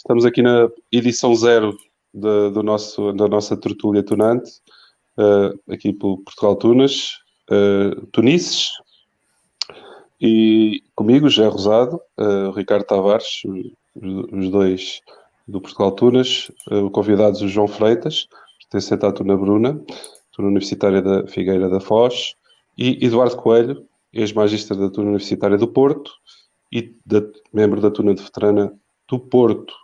Estamos aqui na edição 0 da nossa tertúlia tunante, aqui pelo Portugal Tunas, Tunices, e comigo, José Rosado, o Ricardo Tavares, os dois do Portugal Tunas, convidados o João Freitas, pertencente à Tuna Bruna, Tuna Universitária da Figueira da Foz, e Eduardo Coelho, ex-magíster da Tuna Universitária do Porto e membro da Tuna de Veterana do Porto.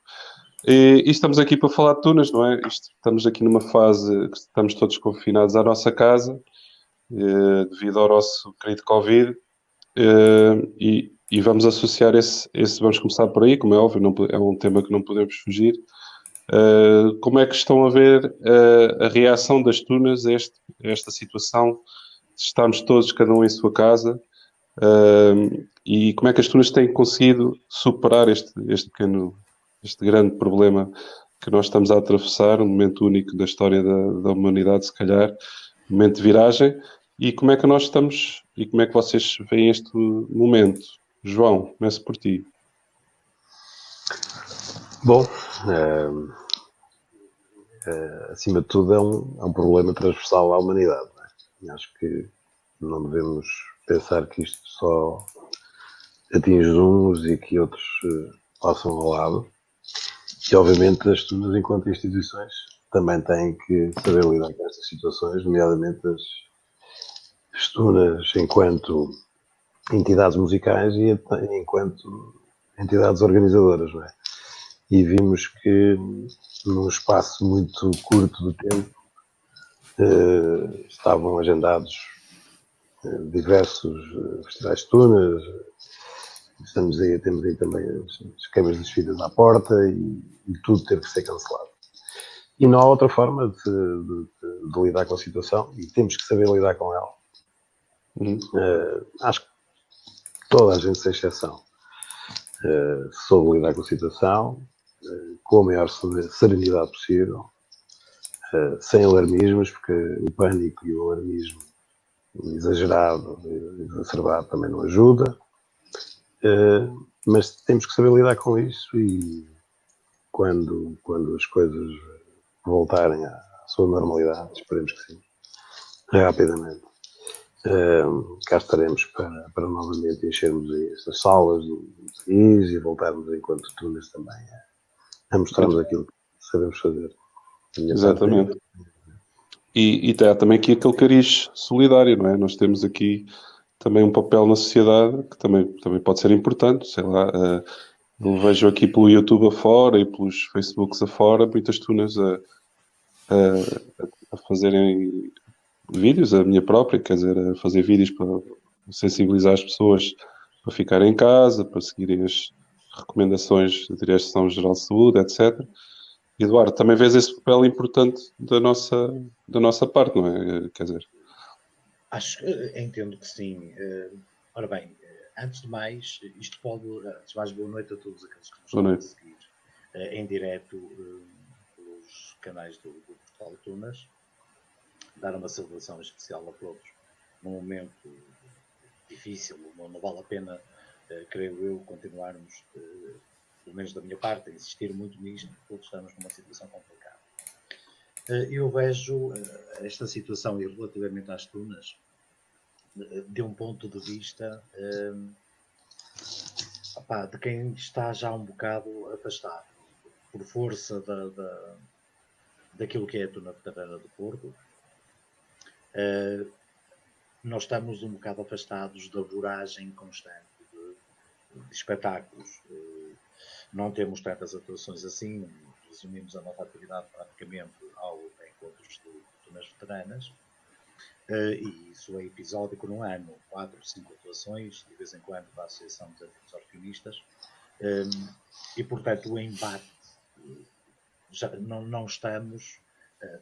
E estamos aqui para falar de tunas, não é? Estamos aqui numa fase que estamos todos confinados à nossa casa, devido ao nosso querido Covid, e vamos associar vamos começar por aí, como é óbvio, é um tema que não podemos fugir. Como é que estão a ver a reação das tunas a esta situação? Estamos todos, cada um em sua casa, e como é que as tunas têm conseguido superar este grande problema que nós estamos a atravessar, um momento único da história da humanidade, se calhar, um momento de viragem, e como é que nós estamos, e como é que vocês veem este momento? João, começo por ti. Bom, acima de tudo é um problema transversal à humanidade, não é? Acho que não devemos pensar que isto só atinge uns e que outros passam ao lado. E obviamente as tunas, enquanto instituições, também têm que saber lidar com estas situações, nomeadamente as tunas enquanto entidades musicais e enquanto entidades organizadoras, não é? E vimos que num espaço muito curto de tempo estavam agendados diversos festivais de tunas. Temos aí também as câmaras de desfilas à porta e tudo teve que ser cancelado. E não há outra forma de lidar com a situação e temos que saber lidar com ela. Acho que toda a gente, sem exceção, soube lidar com a situação com a maior serenidade possível, sem alarmismos, porque o pânico e o alarmismo exagerado, exacerbado também não ajuda. Mas temos que saber lidar com isso e quando as coisas voltarem à sua normalidade, esperemos que sim, rapidamente, cá estaremos para novamente enchermos estas salas do país e voltarmos enquanto tunas também a mostrarmos aquilo que sabemos fazer. Exatamente. E há também aqui aquele cariz solidário, não é? Nós temos aqui também um papel na sociedade que também pode ser importante, sei lá. Eu vejo aqui pelo YouTube afora e pelos Facebooks afora muitas tunas a fazerem vídeos, a minha própria, quer dizer, a fazer vídeos para sensibilizar as pessoas para ficarem em casa, para seguirem as recomendações da Direção-Geral de Saúde, etc. Eduardo, também vês esse papel importante da nossa parte, não é? Quer dizer... Entendo que sim. Ora bem, antes de mais, antes de mais, boa noite a todos aqueles que nos estão a seguir em direto pelos canais do Portal Tunas. Dar uma saudação especial a todos num momento difícil, não vale a pena, creio eu, continuarmos, pelo menos da minha parte, a insistir muito nisto, porque todos estamos numa situação complicada. Eu vejo esta situação e relativamente às tunas de um ponto de vista de quem está já um bocado afastado por força daquilo que é a Tuna Veterana do Porto. Nós estamos um bocado afastados da voragem constante de espetáculos. Não temos tantas atuações assim, resumimos a nossa atividade praticamente ao encontros de tunas veteranas, e isso é episódico no ano, 4 ou 5 atuações, de vez em quando da Associação dos Antigos Orquionistas, e portanto o embate já não estamos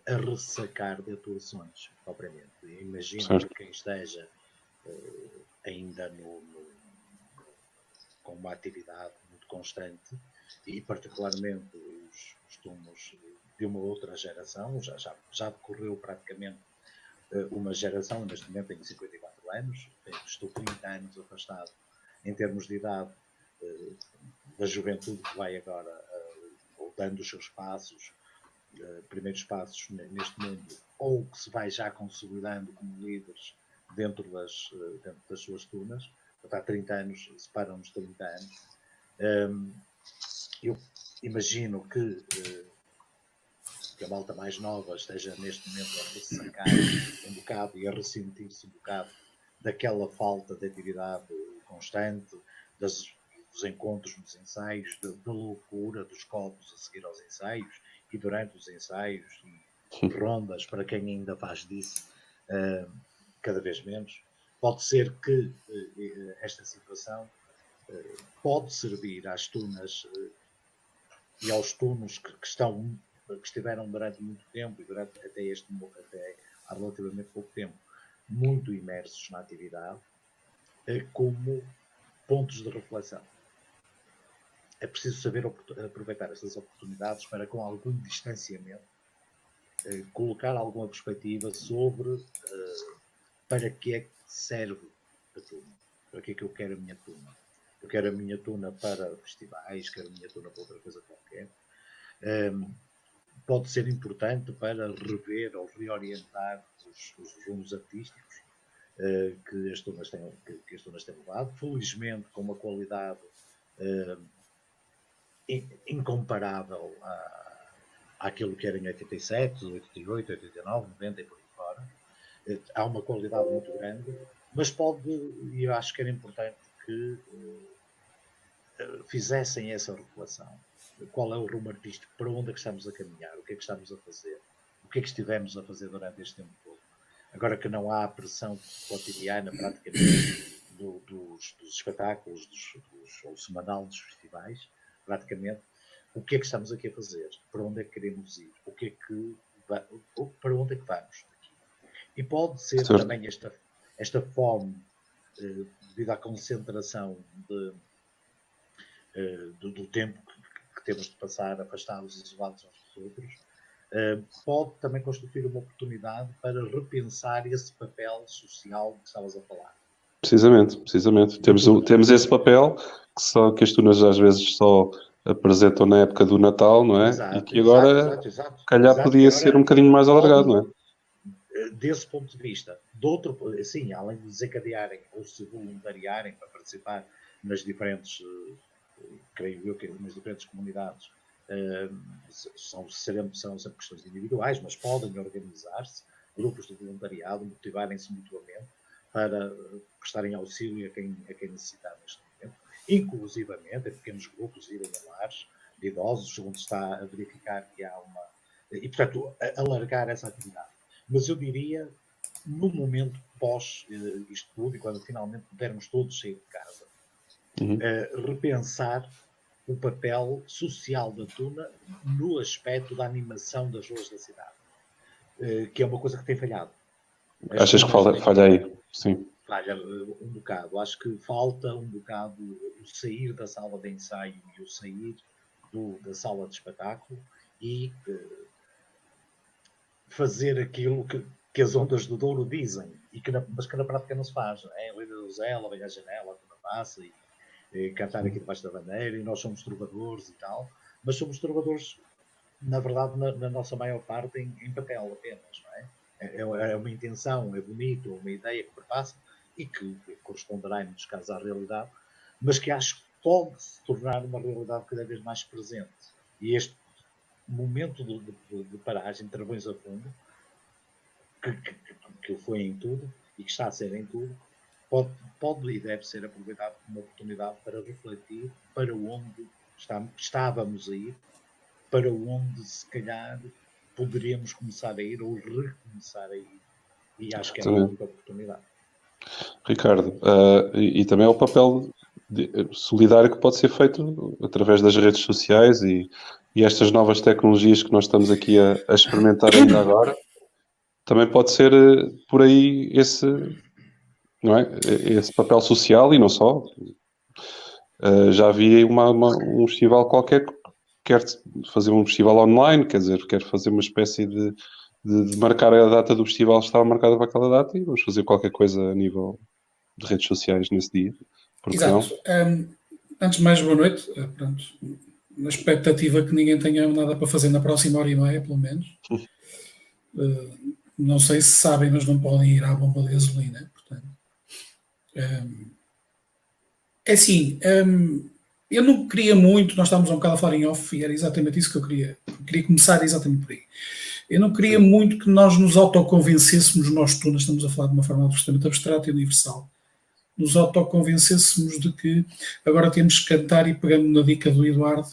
a ressacar de atuações propriamente. Imagino que quem esteja ainda com uma atividade muito constante e particularmente os tunos de uma outra geração, já decorreu praticamente uma geração, neste momento tenho 54 anos, estou 30 anos afastado em termos de idade da juventude que vai agora dando os seus passos, primeiros passos neste mundo, ou que se vai já consolidando como líderes dentro das suas tunas. Há 30 anos, separam-nos 30 anos. Eu imagino que a malta mais nova esteja neste momento a ressacar um bocado e a ressentir-se um bocado daquela falta de atividade constante, dos encontros nos ensaios, da loucura dos copos a seguir aos ensaios e durante os ensaios e rondas para quem ainda faz disso cada vez menos. Pode ser que esta situação pode servir às tunas e aos tunos que estiveram durante muito tempo e até há relativamente pouco tempo muito imersos na atividade como pontos de reflexão. É preciso saber aproveitar essas oportunidades para, com algum distanciamento, colocar alguma perspectiva sobre para que é que serve a turma, para que é que eu quero a minha turma. Eu quero a minha tuna para festivais, quero a minha tuna para outra coisa qualquer. Pode ser importante para rever ou reorientar os rumos artísticos que as tunas têm levado. Felizmente, com uma qualidade incomparável àquilo que era em 87, 88, 89, 90 e por aí fora. Há uma qualidade muito grande, mas e eu acho que era importante que fizessem essa reflexão. Qual é o rumo artístico? Para onde é que estamos a caminhar? O que é que estamos a fazer? O que é que estivemos a fazer durante este tempo todo? Agora que não há a pressão cotidiana, praticamente, dos espetáculos, ou semanal dos festivais, praticamente, o que é que estamos aqui a fazer? Para onde é que queremos ir? Para onde é que vamos? E pode ser também esta fome, devido à concentração do tempo que temos de passar afastados e isolados uns dos outros, pode também constituir uma oportunidade para repensar esse papel social que estavas a falar. Precisamente. Temos esse papel que as tunas às vezes só apresentam na época do Natal, não é? Exato, e que agora, calhar, podia ser um bocadinho mais alargado, não é? Desse ponto de vista, sim, além de desencadearem ou se voluntariarem para participar nas diferentes, creio eu que nas diferentes comunidades, são sempre questões individuais, mas podem organizar-se, grupos de voluntariado, motivarem-se mutuamente para prestarem auxílio a quem necessitar neste momento, inclusivamente em pequenos grupos, irem a lares de idosos, onde está a verificar que há uma... E, portanto, alargar essa atividade. Mas eu diria, no momento pós isto tudo, e quando finalmente pudermos todos sair de casa, repensar o papel social da tuna no aspecto da animação das ruas da cidade, que é uma coisa que tem falhado. Achas que falha aí? Sim. Falha um bocado. Acho que falta um bocado o sair da sala de ensaio e o sair da sala de espetáculo e fazer aquilo que as ondas do Douro dizem, mas que na prática não se faz. É Lida do Zé, ela vem à janela, a tuna passa e cantar aqui debaixo da bandeira, e nós somos trovadores e tal, mas somos trovadores, na verdade, na nossa maior parte, em papel apenas, não é? É uma intenção, é bonito, é uma ideia que perpassa e que corresponderá, em muitos casos, à realidade, mas que acho que pode se tornar uma realidade cada vez mais presente. E este momento de paragem, de travões a fundo, que foi em tudo e que está a ser em tudo, pode e deve ser aproveitado como uma oportunidade para refletir para onde estávamos a ir, para onde se calhar poderíamos começar a ir ou recomeçar a ir. E acho que é uma única oportunidade. Ricardo, e também é o papel solidário que pode ser feito através das redes sociais e estas novas tecnologias que nós estamos aqui a experimentar ainda agora. Também pode ser por aí não é? Esse papel social e não só. Já vi um festival qualquer que quer fazer um festival online, quer dizer, quer fazer uma espécie de marcar a data do festival, estava marcada para aquela data e vamos fazer qualquer coisa a nível de redes sociais nesse dia. Porque exato. Antes de mais, boa noite. Pronto. na expectativa que ninguém tenha nada para fazer na próxima hora e meia, pelo menos. Não sei se sabem, mas não podem ir à bomba de gasolina. Portanto, é assim, eu não queria muito, nós estávamos um bocado a falar em off e era exatamente isso que eu queria começar exatamente por aí. Eu não queria muito que nós nos autoconvencêssemos, nós tunas, estamos a falar de uma forma absolutamente abstrata e universal, nos autoconvencêssemos de que agora temos que cantar e pegando na dica do Eduardo,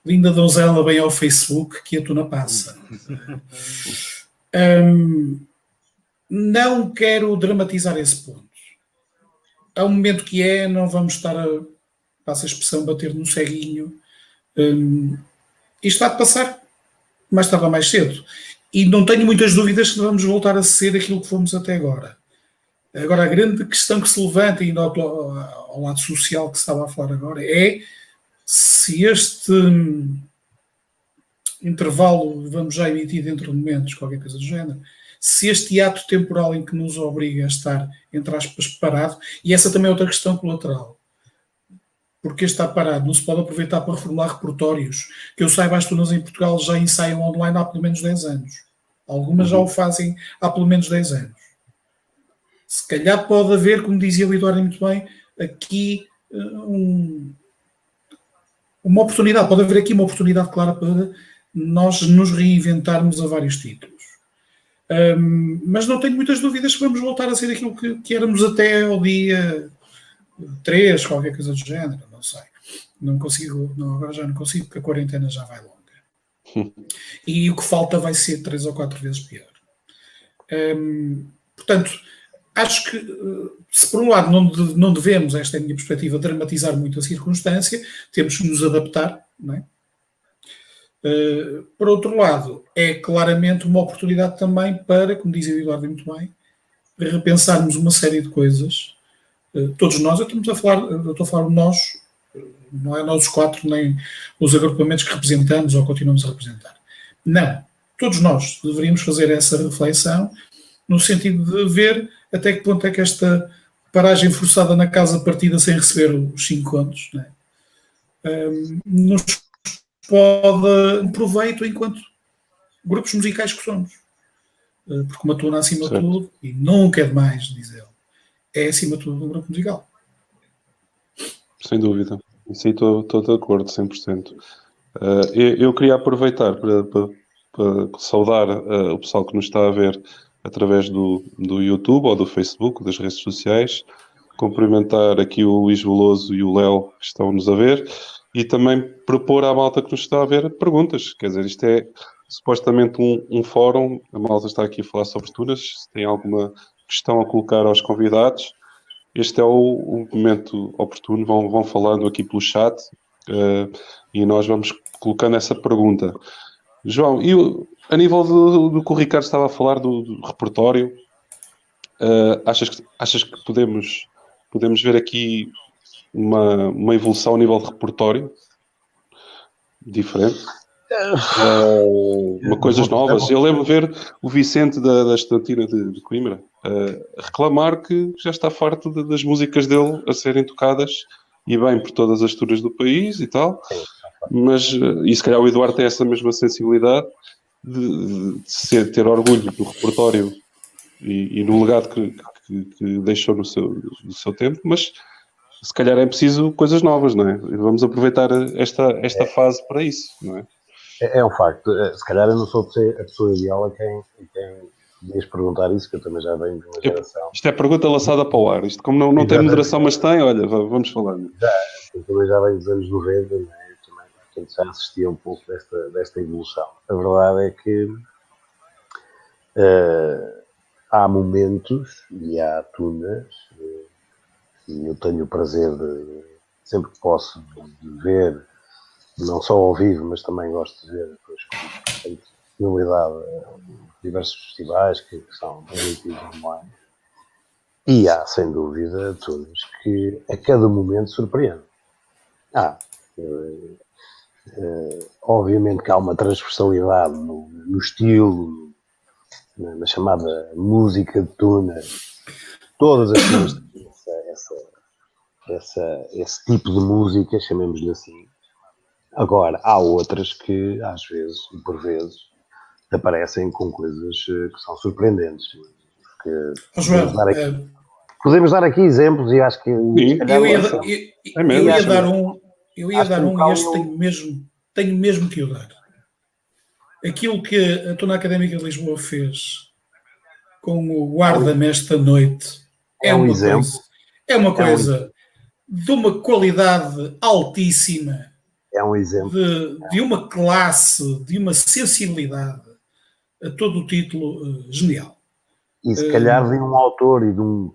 linda donzela, bem ao Facebook, que a tuna passa. Não quero dramatizar esse ponto. Há um momento que não vamos estar passa a expressão, bater no ceguinho. Isto há de passar mais tarde ou mais cedo. E não tenho muitas dúvidas que vamos voltar a ser aquilo que fomos até agora. Agora, a grande questão que se levanta, indo ao lado social que se estava a falar agora, é se este intervalo, vamos já emitir dentro de momentos, qualquer coisa do género, se este ato temporal em que nos obriga a estar, entre aspas, parado, e essa também é outra questão colateral, porque está parado, não se pode aproveitar para reformular repertórios, que eu saiba, as tunas em Portugal já ensaiam online há pelo menos 10 anos. Algumas já o fazem há pelo menos 10 anos. Se calhar pode haver, como dizia o Eduardo muito bem, aqui uma oportunidade, pode haver aqui uma oportunidade clara para nós nos reinventarmos a vários títulos. Mas não tenho muitas dúvidas que vamos voltar a ser aquilo que éramos até ao dia 3, qualquer coisa do género, não sei. Não consigo, agora já não consigo, porque a quarentena já vai longa. E o que falta vai ser 3 ou 4 vezes pior. Portanto, acho que, se por um lado não devemos, esta é a minha perspectiva, dramatizar muito a circunstância, temos que nos adaptar, não é? Por outro lado, é claramente uma oportunidade também para, como dizia o Eduardo muito bem, repensarmos uma série de coisas. Todos nós, eu estou a falar de nós, não é nós os 4, nem os agrupamentos que representamos ou continuamos a representar. Não. Todos nós deveríamos fazer essa reflexão no sentido de ver até que ponto é que esta paragem forçada na casa partida sem receber os 5 contos, né, nos pode um proveito enquanto grupos musicais que somos. Porque uma tuna acima de tudo, e nunca é demais dizer, é acima de tudo um grupo musical. Sem dúvida. Sim, estou de acordo, 100%. Eu queria aproveitar para saudar o pessoal que nos está a ver através do YouTube ou do Facebook, das redes sociais, cumprimentar aqui o Luís Veloso e o Léo que estão-nos a ver e também propor à malta que nos está a ver perguntas. Quer dizer, isto é supostamente um fórum, a malta está aqui a falar sobre tunas, se tem alguma questão a colocar aos convidados, este é o momento oportuno, vão falando aqui pelo chat e nós vamos colocando essa pergunta. João, e a nível do que o Ricardo estava a falar do repertório, achas que podemos ver aqui uma evolução a nível de repertório diferente? Coisas novas. Eu lembro de ver o Vicente da Estudantina de Coimbra reclamar que já está farto das músicas dele a serem tocadas e bem por todas as tunas do país e tal, mas e se calhar o Eduardo tem essa mesma sensibilidade de ter orgulho do repertório e no legado que deixou no seu tempo, mas se calhar é preciso coisas novas, não é? E vamos aproveitar esta fase para isso, não é? É um facto. Se calhar eu não sou a pessoa ideal a quem devias perguntar isso, que eu também já venho de uma geração. Isto é pergunta lançada para o ar. Isto, como não tem moderação, mas tem, olha, vamos falando. Eu também já venho dos anos 90, não é? Portanto, já assistia um pouco desta evolução. A verdade é que há momentos e há tunas, e eu tenho o prazer de, sempre que posso, de ver, não só ao vivo, mas também gosto de ver com possibilidade diversos festivais que são transmitidos online. E há, sem dúvida, tunas que a cada momento surpreendem. Obviamente que há uma transversalidade no estilo, na chamada música de tuna. Todas as tunas têm esse tipo de música, chamemos-lhe assim. Agora, há outras que, às vezes, e por vezes, aparecem com coisas que são surpreendentes. Porque João, podemos dar aqui exemplos e acho que se calhar, eu ia dar um, acho que e este tenho mesmo que o dar. Aquilo que a Tuna Académica de Lisboa fez com o Guarda-me esta noite é uma coisa de uma qualidade altíssima, é um exemplo de uma classe, de uma sensibilidade, a todo o título genial. E se calhar de um autor e de um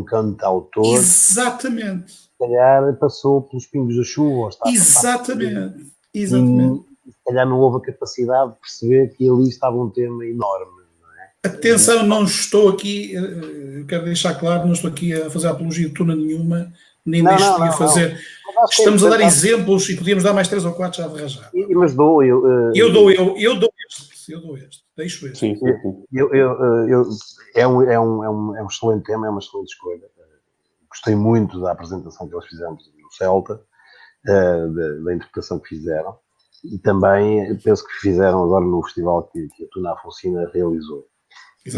cantautor, exatamente, se calhar passou pelos pingos da chuva, exatamente. E se calhar não houve a capacidade de perceber que ali estava um tema enorme. Não é? Atenção, não estou aqui, quero deixar claro, não estou aqui a fazer apologia de tuna nenhuma, nem deixo de fazer. Estamos a dar exemplos e podíamos dar mais 3 ou 4 já de rajada. Mas dou eu dou este, deixo este. Sim. É um excelente tema, é uma excelente escolha. Gostei muito da apresentação que eles fizeram no Celta, da interpretação que fizeram, e também penso que fizeram agora no festival que a Tuna Afonsina realizou. E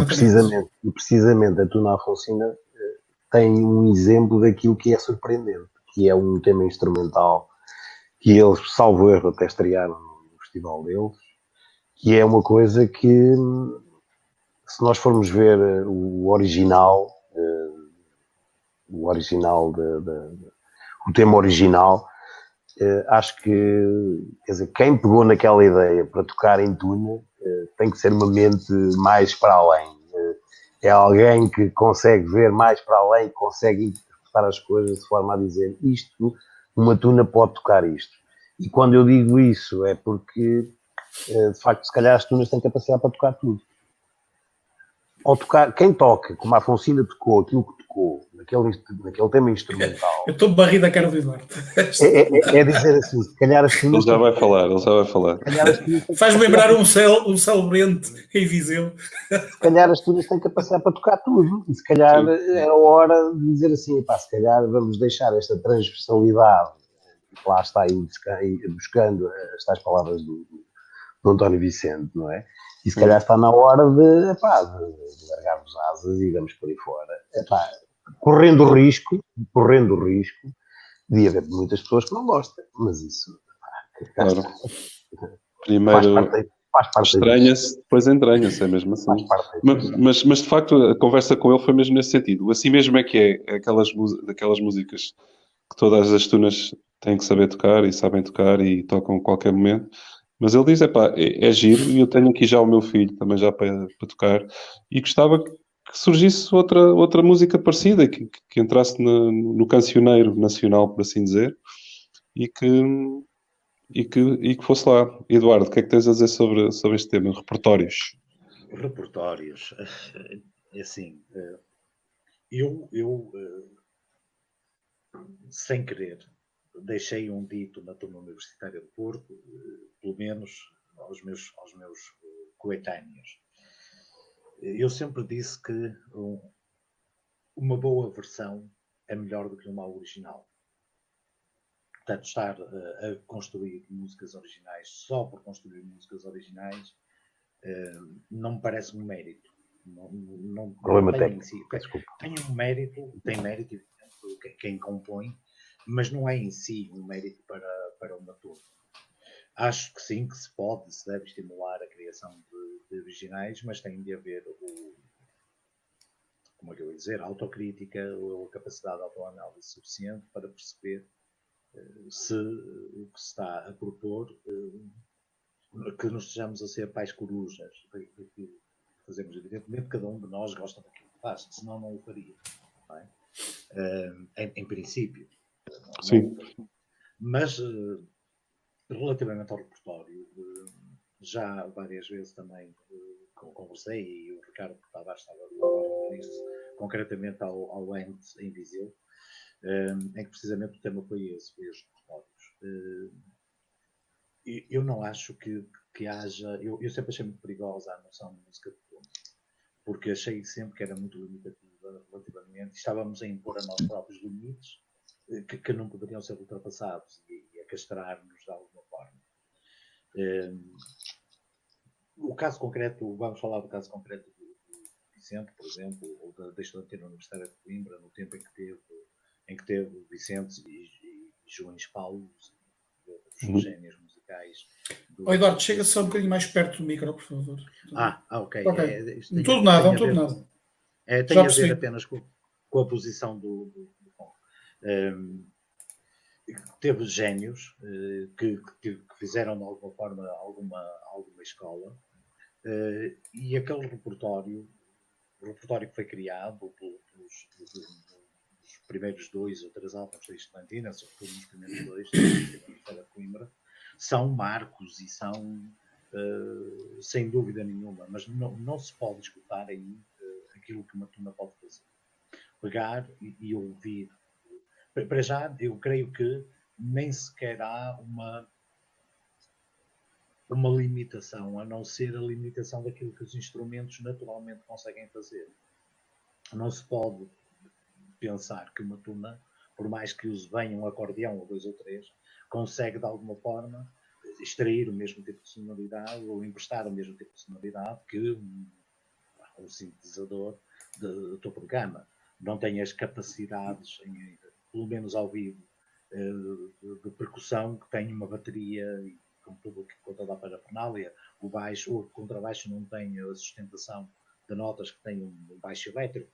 precisamente a Tuna Afonsina tem um exemplo daquilo que é surpreendente, que é um tema instrumental que eles, salvo erro, até estrearam no festival deles, que é uma coisa que, se nós formos ver o original, o tema original, acho que, quer dizer, quem pegou naquela ideia para tocar em tuna tem que ser uma mente mais para além. É alguém que consegue ver mais para além, consegue interpretar as coisas de forma a dizer isto, uma tuna pode tocar isto. E quando eu digo isso é porque, de facto, se calhar as tunas têm capacidade para tocar tudo. Ou tocar, quem toca, como a Afonsina tocou, aquilo que tocou, naquele tema instrumental. Eu estou barrido a cara do Eduardo. É dizer assim, se calhar as tunas... Ele já vai falar. Faz-me lembrar um celebrante em Viseu. Se calhar as tunas têm capacidade para tocar tudo. E se calhar é a hora de dizer assim, se calhar vamos deixar esta transversalidade, que lá está aí buscando as tais palavras do António Vicente, não é? E se calhar está na hora de largarmos asas e vamos por aí fora. Correndo o risco de haver muitas pessoas que não gostam, mas isso... Claro. Primeiro faz parte estranha-se, depois entranha-se, é mesmo assim. Mas de facto a conversa com ele foi mesmo nesse sentido. Assim mesmo é que é daquelas músicas que todas as tunas têm que saber tocar e sabem tocar e tocam a qualquer momento. Mas ele diz, é giro, e eu tenho aqui já o meu filho também já para tocar, e gostava que surgisse outra música parecida, que entrasse no cancioneiro nacional, por assim dizer, e que fosse lá. Eduardo, o que é que tens a dizer sobre este tema? Repertórios. Repertórios. É assim, eu sem querer, deixei um dito na turma universitária de Porto, pelo menos aos meus coetâneos. Eu sempre disse que uma boa versão é melhor do que uma original. Portanto, estar a construir músicas originais só por construir músicas originais não me parece um mérito. Não tem em si. Tem mérito, evidente, quem compõe, mas não é em si um mérito para uma turma. Acho que sim, que se deve estimular a criação de originais, mas tem de haver como é que eu ia dizer, a autocrítica ou a capacidade de autoanálise suficiente para perceber se o que se está a propor, que nos estejamos a ser pais corujas daquilo que fazemos. Evidentemente, cada um de nós gosta daquilo que faz, senão não o faria. Não é? Em princípio. Sim. Mas, relativamente ao repertório, já várias vezes também conversei, e o Ricardo Tavares estava a referir-se concretamente ao ENT em Viseu, em que precisamente o tema foi os repertórios. Eu não acho que haja... Eu sempre achei muito perigosa a noção de música de fundo, porque achei sempre que era muito limitativa relativamente, estávamos a impor a nós próprios limites que não poderiam ser ultrapassados e a castrar-nos de alguma forma. O caso concreto, vamos falar do caso concreto do Vicente, por exemplo, ou da estudantina Universitária de Coimbra, no tempo em que teve Vicente e Joões Paulo, os génios musicais. Eduardo, chega só um bocadinho mais perto do micro, por favor. Ok. Não todo nada, não todo nada. Tem a ver apenas com a posição do teve génios que fizeram de alguma forma alguma escola, e aquele repertório que foi criado pelos primeiros 2 ou 3 álbuns da Estudantina, sobretudo nos primeiros 2 da Coimbra, são marcos e são, sem dúvida nenhuma, mas não se pode esgotar aí aquilo que uma turma pode fazer. Pegar e ouvir. Para já, eu creio que nem sequer há uma limitação, a não ser a limitação daquilo que os instrumentos naturalmente conseguem fazer. Não se pode pensar que uma tuna, por mais que use bem um acordeão ou 2 ou 3, consegue de alguma forma extrair o mesmo tipo de sonoridade ou emprestar o mesmo tipo de sonoridade que um sintetizador de topo de gama. Não tem as capacidades, pelo menos ao vivo, de percussão que tem uma bateria e com toda a parafernália. O contrabaixo não tem a sustentação de notas que tem um baixo elétrico.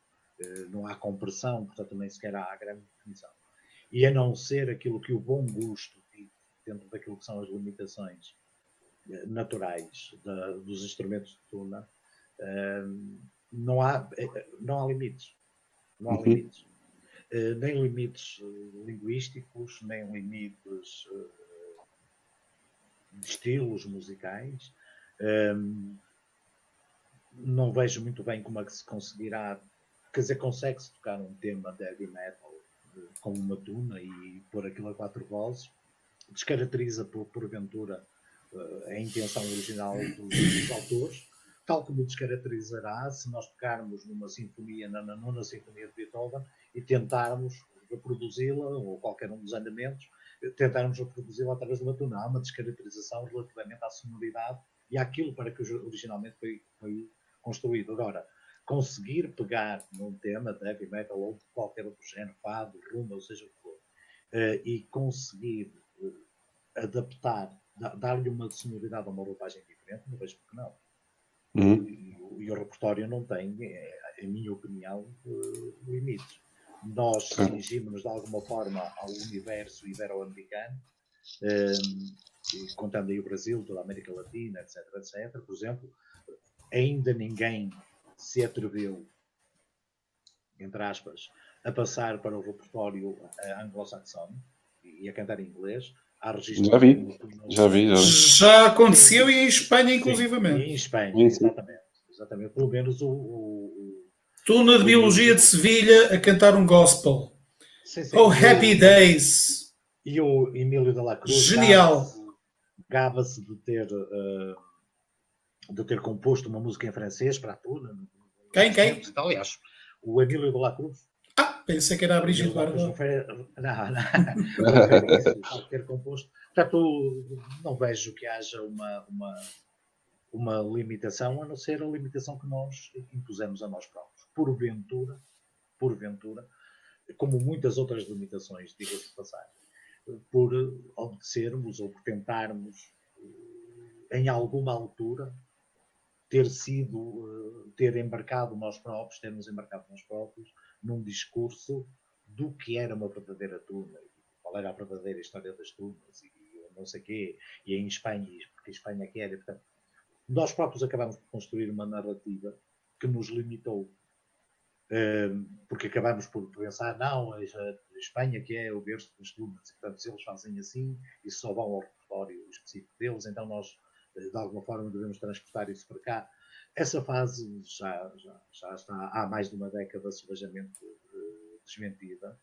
Não há compressão, portanto nem sequer há grande definição. E a não ser aquilo que o bom gosto, dentro daquilo que são as limitações naturais dos instrumentos de tuna, não há limites. Não há limites. Nem limites linguísticos, nem limites de estilos musicais. Não vejo muito bem como é que se conseguirá. Quer dizer, consegue-se tocar um tema de heavy metal com uma tuna e pôr aquilo a 4 vozes. Descaracteriza, porventura, a intenção original dos autores, tal como descaracterizará se nós tocarmos numa sinfonia, na 9ª Sinfonia de Beethoven, e tentarmos reproduzi-la, ou qualquer um dos andamentos, tentarmos reproduzi-la através de uma tuna. Há uma descaracterização relativamente à sonoridade e àquilo para que originalmente foi construído. Agora, conseguir pegar num tema de heavy metal ou de qualquer outro género, fado, rumba, ou seja o que for, e conseguir adaptar, dar-lhe uma sonoridade a uma roupagem diferente, não vejo porque não. E o repertório não tem, em minha opinião, limites. Nós cingimos-nos de alguma forma ao universo ibero-americano, contando aí o Brasil, toda a América Latina, etc, etc. Por exemplo, ainda ninguém se atreveu, entre aspas, a passar para o repertório anglo-saxónico e a cantar em inglês. Há registros. Já vi. Já aconteceu e em Espanha, inclusivamente. Sim, em Espanha, exatamente. Pelo menos Tuna de Biologia de Sevilha a cantar um gospel. Sim. Oh, Happy Days! E o Emílio de la Cruz genial! Gaba-se de ter composto uma música em francês para a tuna. Quem? Aliás, o Emílio de la Cruz. Pensei que era a Brigitte Bardot. Não. Ter composto. Portanto, não vejo que haja uma limitação, a não ser a limitação que nós impusemos a nós próprios. Porventura, como muitas outras limitações, diga-se de passagem, por obedecermos ou por tentarmos, em alguma altura, termos embarcado nós próprios num discurso do que era uma verdadeira tuna, qual era a verdadeira história das tunas, e não sei o quê, e em Espanha, porque a Espanha que era. Portanto, nós próprios acabamos por construir uma narrativa que nos limitou, porque acabamos por pensar, não, a Espanha que é o berço das tunas, e portanto se eles fazem assim, e só vão ao repertório específico deles, então nós de alguma forma devemos transportar isso para cá. Essa fase já está há mais de uma década subejamente desmentida.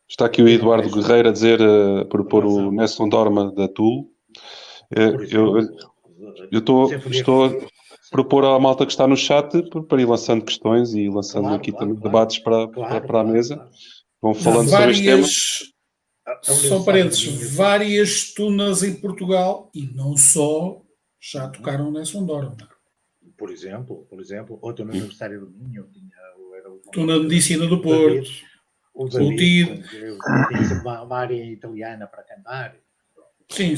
Está aqui o Eduardo Guerreiro a dizer, propor o Nelson Dorma da Tool. Eu estou a propor à malta que está no chat para ir lançando questões e lançando também debates para a mesa. Vão falando sobre este tema. Só paredes, várias tunas em Portugal e não só já tocaram nessa Ondora. Por exemplo, outra na Universitária do Minho, era o Tuna de Medicina do Porto, o David, tinha sempre uma área italiana para cantar. Sim.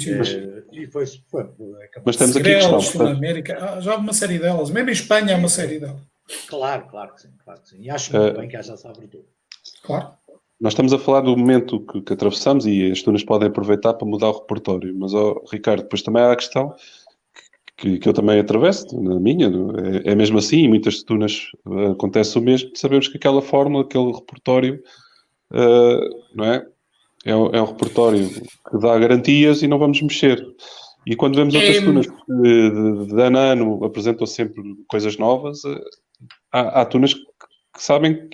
E foi mas temos aqui a questão. Na América, já há uma série delas. Mesmo em Espanha há uma série delas. Claro que sim. E acho muito bem que haja essa abertura. Claro. Nós estamos a falar do momento que atravessamos e as tunas podem aproveitar para mudar o repertório. Mas, Ricardo, depois também há a questão que eu também atravesso, na minha, é mesmo assim, e muitas tunas acontece o mesmo. Sabemos que aquela fórmula, aquele repertório, não é? É um repertório que dá garantias e não vamos mexer. E quando vemos outras tunas que de ano a ano apresentam sempre coisas novas, há tunas que sabem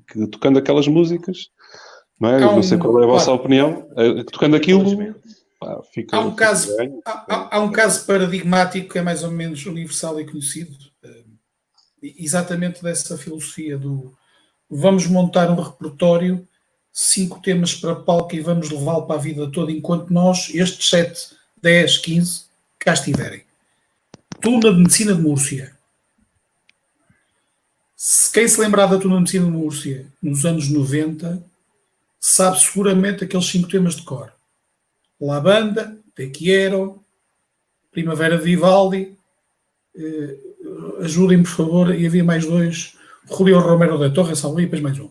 que tocando aquelas músicas, não é? Não sei qual é a vossa opinião, tocando aquilo, fica... Há um caso paradigmático que é mais ou menos universal e conhecido, exatamente dessa filosofia do vamos montar um repertório, 5 temas para palco e vamos levá-lo para a vida toda, enquanto nós, estes 7, 10, 15, cá estiverem. Tuna de Medicina de Múrcia. Quem se lembrar da Tuna de Medicina de Múrcia nos anos 90 sabe seguramente aqueles 5 temas de cor. La Banda, Te Quiero, Primavera de Vivaldi, ajudem-me por favor, e havia mais 2, Julio Romero de Torres, e depois mais um.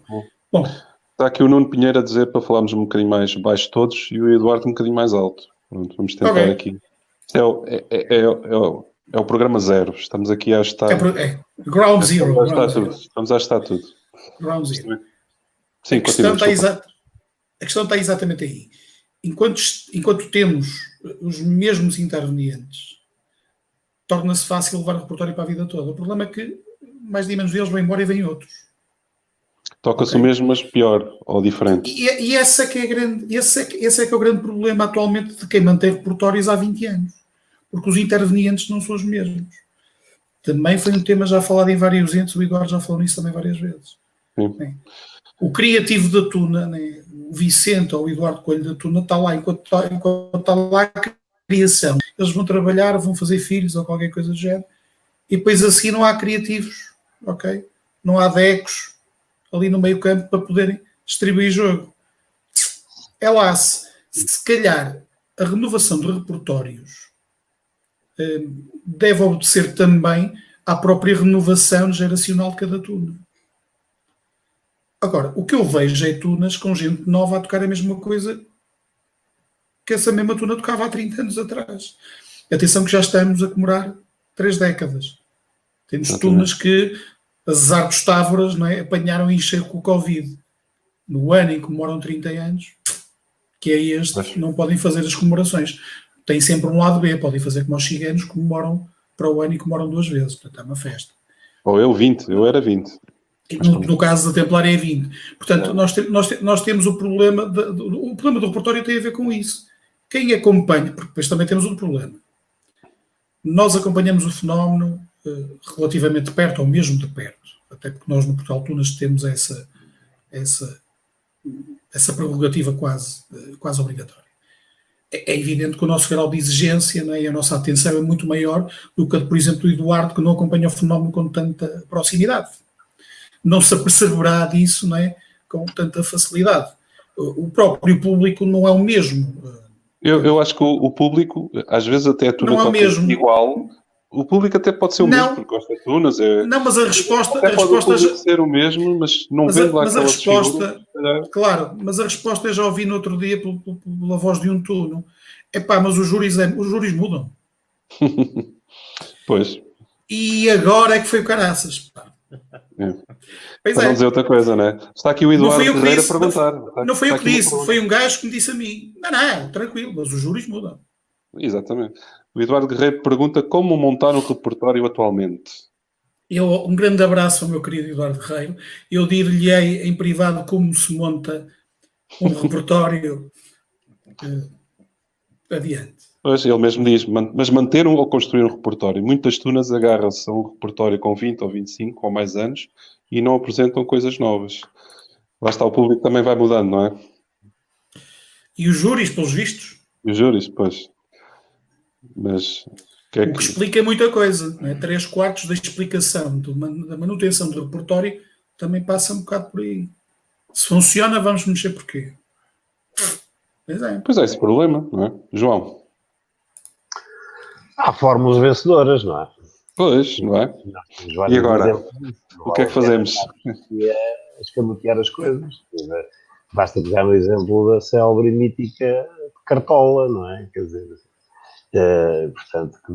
Bom, está aqui o Nuno Pinheiro a dizer para falarmos um bocadinho mais baixo todos e o Eduardo um bocadinho mais alto. Pronto, vamos tentar aqui. É o programa 0. Estamos aqui a estar... Ground Zero. Estamos a estar tudo. Ground Zero. Sim, a questão está exatamente aí. Enquanto temos os mesmos intervenientes, torna-se fácil levar o repertório para a vida toda. O problema é que mais de menos deles vão embora e vêm outros. Toca-se o mesmo, mas pior ou diferente. E esse é que é o grande problema atualmente de quem mantém repertórios há 20 anos. Porque os intervenientes não são os mesmos. Também foi um tema já falado em vários entes, o Igor já falou nisso também várias vezes. Sim. O criativo da Tuna, né? O Vicente ou o Eduardo Coelho da Tuna, está lá enquanto está lá a criação. Eles vão trabalhar, vão fazer filhos ou qualquer coisa do género, e depois a seguir não há criativos, ok? Não há decos ali no meio campo para poderem distribuir jogo. É lá, se calhar a renovação de repertórios deve obedecer também à própria renovação geracional de cada tuna. Agora, o que eu vejo é tunas com gente nova a tocar a mesma coisa que essa mesma tuna tocava há 30 anos atrás. Atenção que já estamos a comemorar 3 décadas. Temos tunas que as árvores távoras, não é, apanharam em cheio com o Covid. No ano em que comemoram 30 anos, que é este, não podem fazer as comemorações. Tem sempre um lado B, podem fazer como os ciganos, comemoram para o ano e comemoram 2 vezes. Portanto, é uma festa. Ou eu era 20. No caso da Templar é 20. Portanto, nós temos o problema, o problema do repertório tem a ver com isso. Quem acompanha, porque depois também temos outro problema. Nós acompanhamos o fenómeno relativamente de perto, ou mesmo de perto, até porque nós no Portal Tunas temos essa prerrogativa quase obrigatória. É evidente que o nosso grau de exigência, né, e a nossa atenção é muito maior do que, por exemplo, do Eduardo, que não acompanha o fenómeno com tanta proximidade. Não se aperceberá disso, não é, com tanta facilidade. O próprio público não é o mesmo. Eu acho que o público, às vezes até a tuna toca igual. O público até pode ser o mesmo, porque gosta de tunas. Não, mas a resposta pode ser o mesmo, mas não vendo lá aquela resposta, claro, mas a resposta eu já ouvi no outro dia pela voz de um tuno. Mas os júris mudam. Pois. E agora é que foi o caraças. Para não dizer outra coisa, né? Está aqui o Eduardo Ferreira a perguntar. Não foi eu que disse, foi um gajo que me disse a mim. Não, tranquilo, mas os júris mudam. Exatamente. O Eduardo Guerreiro pergunta como montar um repertório atualmente. Um grande abraço ao meu querido Eduardo Guerreiro. Eu dir-lhe-ei em privado como se monta um repertório adiante. Pois, ele mesmo diz, mas manter ou construir um repertório? Muitas tunas agarram-se a um repertório com 20 ou 25 ou mais anos e não apresentam coisas novas. Lá está, o público também vai mudando, não é? E os júris, pelos vistos, Os júris, pois. Mas o que é o que explica muita coisa. Não é? 3/4 da explicação da manutenção do repertório também passa um bocado por aí. Se funciona, vamos mexer porquê? Pois é. Pois é esse problema, não é? João. Há fórmulas vencedoras, não é? Pois, não é? Nós temos E vários agora? exemplos disso. Não O que é que vale a pena fazemos? estar aqui a escamotear as coisas. Quer dizer, basta pegar no exemplo da célebre e mítica Cartola, não é? Quer dizer, portanto, que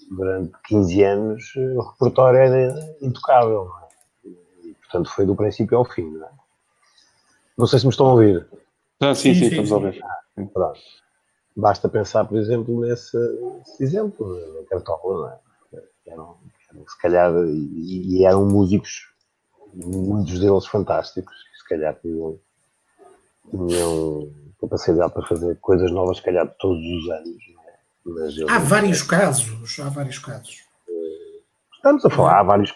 durante 15 anos o repertório era intocável, não é? E, portanto, foi do princípio ao fim, não é? Não sei se me estão a ouvir. Sim, Sim, estamos a ouvir. Pronto. Basta pensar, por exemplo, nesse exemplo da Cartola, não é? Se calhar, e eram músicos, muitos deles fantásticos, que se calhar tinham capacidade para fazer coisas novas, se calhar, todos os anos, não é? Mas Há vários casos. estamos a falar, há vários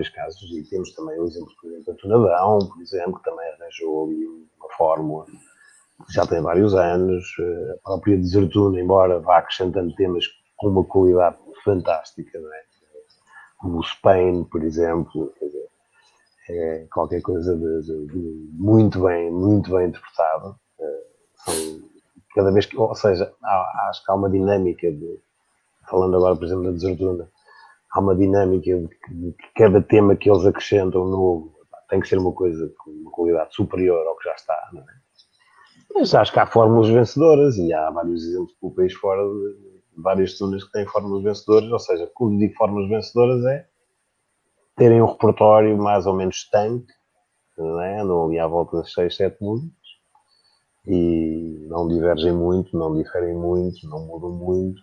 casos, e temos também o exemplo, por exemplo, da Tonadão, por exemplo, que também arranjou ali uma fórmula que já tem vários anos, a própria Desertuna, embora vá acrescentando temas com uma qualidade fantástica, não é? Como o Spain, por exemplo, quer dizer, é qualquer coisa de muito bem interpretado. São, cada vez que, ou seja, acho que há uma dinâmica falando agora, por exemplo, da Desertuna, há uma dinâmica de que cada tema que eles acrescentam novo tem que ser uma coisa com uma qualidade superior ao que já está, não é? Mas acho que há fórmulas vencedoras e há vários exemplos pelo país fora de várias tunas que têm fórmulas vencedoras, ou seja, quando digo fórmulas vencedoras é terem um repertório mais ou menos estanque, não é? Andam ali à volta das 6, 7 músicas e não divergem muito, não diferem muito, não mudam muito,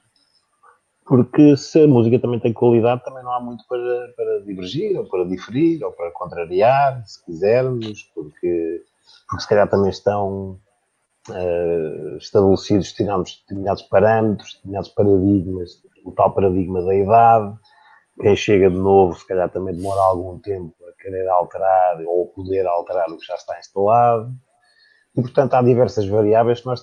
porque se a música também tem qualidade, também não há muito para divergir, ou para diferir, ou para contrariar, se quisermos, porque se calhar também estão estabelecidos determinados parâmetros, determinados paradigmas, o tal paradigma da idade. Quem chega de novo, se calhar também demora algum tempo a querer alterar ou poder alterar o que já está instalado. E, portanto, há diversas variáveis que nós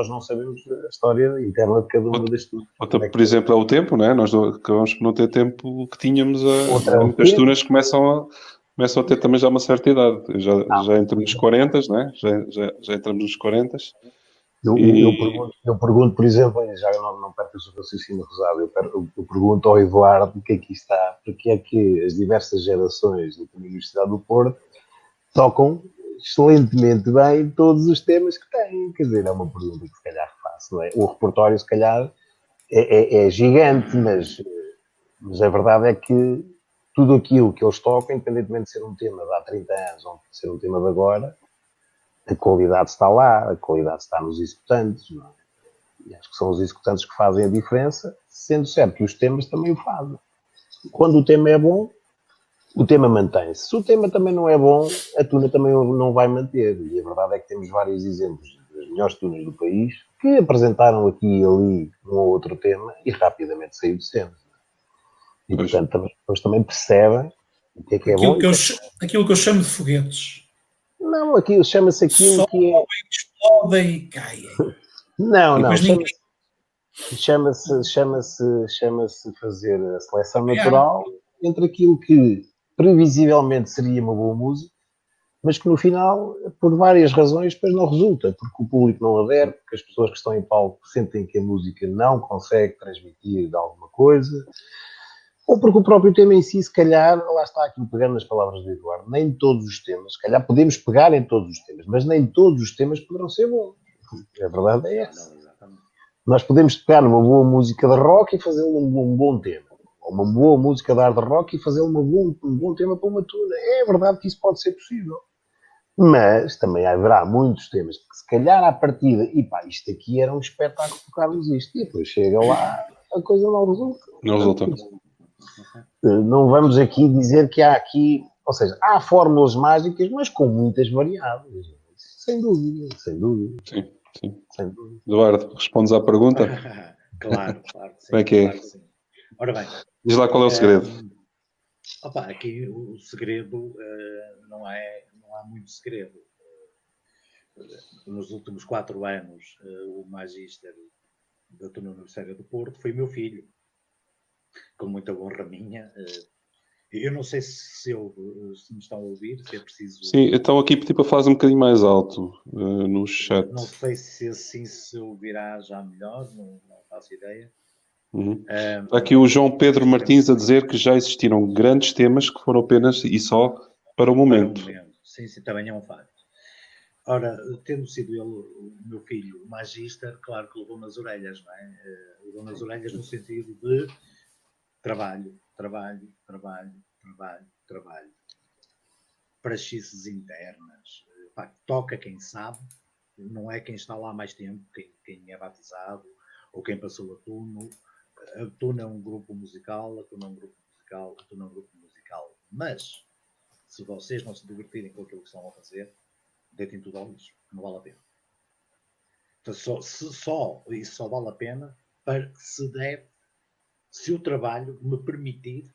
não sabemos a história interna de cada uma destes. Outra, por exemplo, é o tempo, não é? Nós acabamos por não ter tempo que tínhamos. Outra é o Muitas tempo. tunas começam a ter também já uma certa idade. Já entramos nos 40, não é? Já entramos nos 40. Eu pergunto, por exemplo, já não perco o seu raciocínio rosado, eu pergunto ao Eduardo o que aqui está, porque é que as diversas gerações da Universidade do Porto tocam excelentemente bem todos os temas que têm. Quer dizer, é uma pergunta que se calhar faço, não é? O repertório, se calhar, é gigante, mas a verdade é que tudo aquilo que eles tocam, independentemente de ser um tema de há 30 anos ou de ser um tema de agora, a qualidade está lá, a qualidade está nos executantes, não é? E acho que são os executantes que fazem a diferença, sendo certo que os temas também o fazem. Quando o tema é bom, o tema mantém-se. Se o tema também não é bom, a tuna também não vai manter. E a verdade é que temos vários exemplos das melhores tunas do país que apresentaram aqui e ali um ou outro tema e rapidamente saiu de cena. E, portanto, depois também percebem o que é bom. Aquilo que eu chamo de foguetes. Não, aquilo chama-se aquilo que é... explodem e caem. Não, chama-se fazer a seleção natural entre aquilo que previsivelmente seria uma boa música, mas que no final, por várias razões, depois não resulta, porque o público não adere, porque as pessoas que estão em palco sentem que a música não consegue transmitir de alguma coisa, ou porque o próprio tema em si, se calhar, lá está aqui pegando nas palavras do Eduardo, nem todos os temas, se calhar podemos pegar em todos os temas, mas nem todos os temas poderão ser bons. A verdade é essa. Nós podemos pegar numa boa música de rock e fazer um bom tema. Ou uma boa música de hard rock e fazer um bom tema para uma tuna. É verdade que isso pode ser possível. Mas também haverá muitos temas que se calhar à partida, e pá, isto aqui era um espetáculo tocarmos isto. E depois chega lá, a coisa não resulta. Não resulta. Não vamos aqui dizer que há aqui, ou seja, há fórmulas mágicas, mas com muitas variáveis. Sem dúvida. Sim. Eduardo, respondes à pergunta? Claro que sim. Como é que é? Claro que sim. Ora bem. Diz lá qual é o segredo. Aqui o segredo não há muito segredo. nos últimos 4 anos, o magíster da Tuna Universitária do Porto foi meu filho, com muita honra minha. Eu não sei se me estão a ouvir, se é preciso... Sim, então aqui pedi para falar um bocadinho mais alto no chat. Não sei se assim se ouvirá já melhor, não faço ideia. Uhum. Aqui o João Pedro Martins a dizer que já existiram grandes temas que foram apenas e só para o momento. Sim, também é um facto. Ora, tendo sido ele, o meu filho, o magíster, claro que levou nas orelhas, não é? Levou nas orelhas no sentido de trabalho, praxices internas, toca quem sabe, não é quem está lá mais tempo, quem é batizado ou quem passou a Tuno. A Tuno é um grupo musical, a Tuno é um grupo musical, a Tuno é um grupo musical. Mas, se vocês não se divertirem com aquilo que estão a fazer, deitem tudo ao lixo, não vale a pena. Então, isso só vale a pena se o trabalho me permitir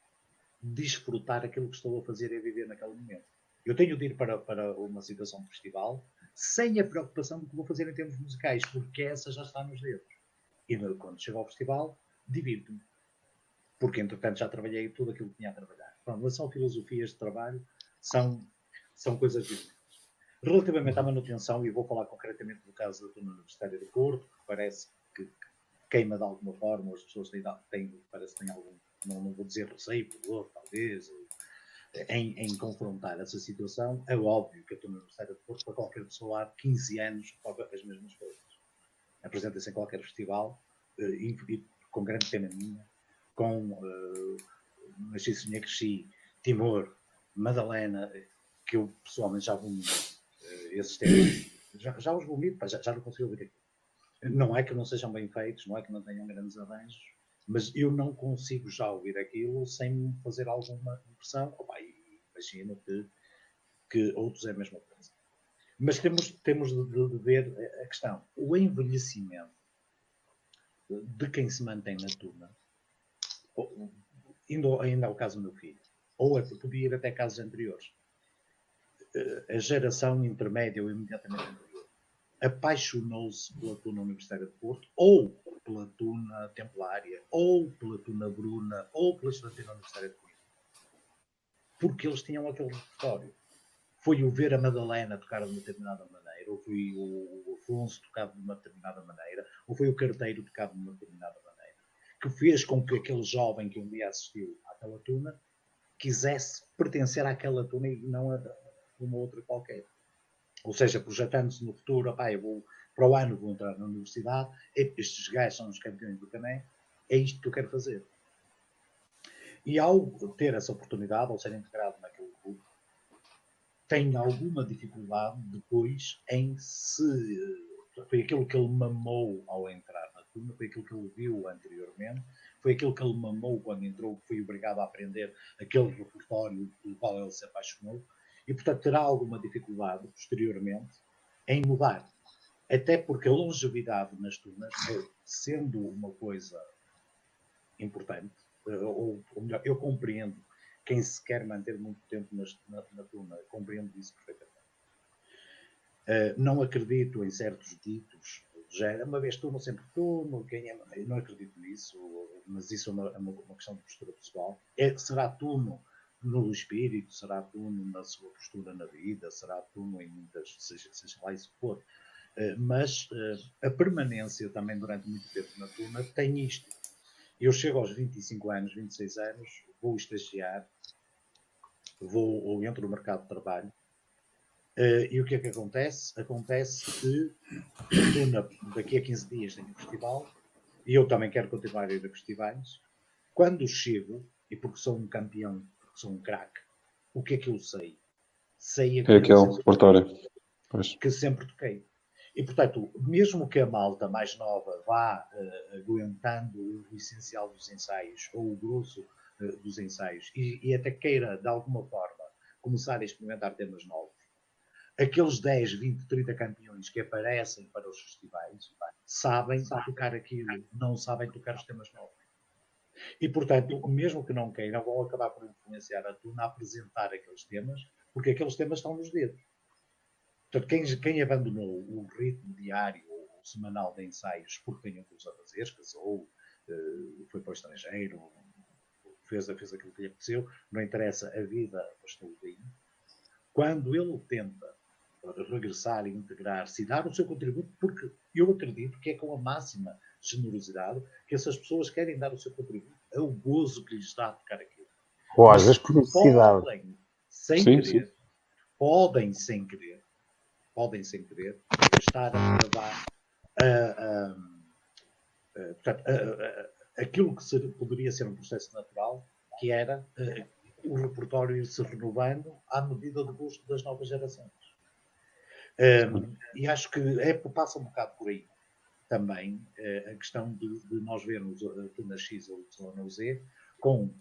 desfrutar aquilo que estou a fazer e a viver naquele momento. Eu tenho de ir para uma situação de festival sem a preocupação do que vou fazer em termos musicais, porque essa já está nos dedos. E quando chego ao festival, divirto-me. Porque, entretanto, já trabalhei tudo aquilo que tinha a trabalhar. Pronto, são filosofias de trabalho, são coisas diferentes. Relativamente à manutenção, e vou falar concretamente do caso da Tuna Universitária do Porto, que parece que queima de alguma forma, as pessoas parece que têm algum, não vou dizer receio, pudor, talvez, em confrontar essa situação. É óbvio que a Tuna Universitária do Porto, para qualquer pessoa há 15 anos, toca as mesmas coisas. Apresenta-se em qualquer festival, e com grande pena minha, com Narciso Nhakshi, Timor, Madalena, que eu pessoalmente já vomito esses temas. Já os vomito, já não consigo ouvir aquilo. Não é que não sejam bem feitos, não é que não tenham grandes arranjos, mas eu não consigo já ouvir aquilo sem me fazer alguma impressão. Imagino que outros é a mesma coisa. Mas temos de ver a questão. O envelhecimento de quem se mantém na turma, ainda ao caso do meu filho, ou podia ir até casos anteriores. A geração intermédia ou imediatamente anterior apaixonou-se pela Tuna Universitária de Porto, ou pela Tuna Templária, ou pela Tuna Bruna, ou pela Estudantina Universitária de Coimbra. Porque eles tinham aquele repertório. Foi o ver a Madalena tocar de uma determinada maneira, ou foi o Afonso tocar de uma determinada maneira, ou foi o Carteiro tocar de uma determinada maneira, que fez com que aquele jovem que um dia assistiu àquela tuna quisesse pertencer àquela tuna e não a uma outra qualquer. Ou seja, projetando-se no futuro, eu vou, para o ano vou entrar na universidade, estes gajos são os campeões do Cané, é isto que eu quero fazer. E ao ter essa oportunidade, ao ser integrado naquele grupo, tem alguma dificuldade depois em se... Foi aquilo que ele mamou ao entrar na turma, foi aquilo que ele viu anteriormente, foi aquilo que ele mamou quando entrou, foi obrigado a aprender aquele repertório pelo qual ele se apaixonou, e portanto terá alguma dificuldade posteriormente em mudar. Até porque a longevidade nas turmas, sendo uma coisa importante, ou melhor, eu compreendo quem se quer manter muito tempo na turma, compreendo isso perfeitamente. Não acredito em certos ditos do género, uma vez turno, sempre turno, não acredito nisso, mas isso é uma questão de postura pessoal. Será turno no espírito, será turno na sua postura na vida, será turno em muitas, seja lá isso que for. Mas a permanência também durante muito tempo na turma tem isto. Eu chego aos 25 anos, 26 anos, vou estagiar, ou entro no mercado de trabalho, e o que é que acontece? Acontece que daqui a 15 dias tenho um festival, e eu também quero continuar a ir a festivais. Quando chego, e porque sou um campeão, porque sou um craque, o que é que eu sei? Sei aquele repertório que sempre toquei. E, portanto, mesmo que a malta mais nova vá aguentando o essencial dos ensaios, ou o grosso dos ensaios, e até queira, de alguma forma, começar a experimentar temas novos, aqueles 10, 20, 30 campeões que aparecem para os festivais sabem tocar aquilo, não sabem tocar os temas novos. E, portanto, mesmo que não queiram, vão acabar por influenciar a turma a apresentar aqueles temas, porque aqueles temas estão nos dedos. Portanto, quem abandonou o ritmo diário ou semanal de ensaios porque tem outros afazeres, casou, foi para o estrangeiro, fez aquilo que lhe apeteceu, não interessa, a vida bastou daí. Quando ele tenta regressar e integrar-se e dar o seu contributo, porque eu acredito que é com a máxima generosidade que essas pessoas querem dar o seu contributo ao gozo que lhes dá a tocar aquilo. Ou às vezes por necessidade. Podem, sem querer, estar a levar aquilo que poderia ser um processo natural, que era o repertório ir se renovando à medida do gosto das novas gerações. E acho que passa um bocado por aí também a questão de nós vermos a tuna X ou Y ou Z com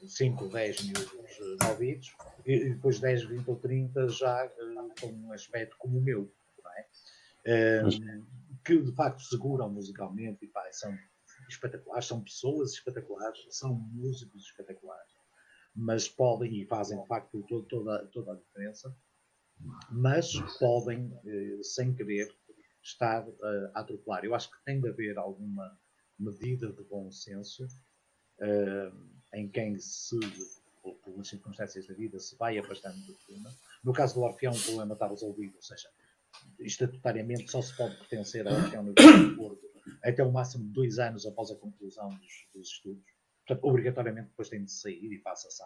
5, 10 miúdos novitos e depois 10, 20 ou 30 já com um aspecto como o meu, não é? Que de facto seguram musicalmente e são espetaculares, são pessoas espetaculares, são músicos espetaculares, mas podem e fazem de facto toda a diferença, mas podem, sem querer, estar a atropelar. Eu acho que tem de haver alguma medida de bom senso em quem pelas circunstâncias da vida, se vai afastando da tuna. No caso do Orfeão, o problema está resolvido, ou seja, estatutariamente só se pode pertencer ao Orfeão no Porto até o máximo de 2 anos após a conclusão dos estudos. Portanto, obrigatoriamente depois tem de sair e passa-se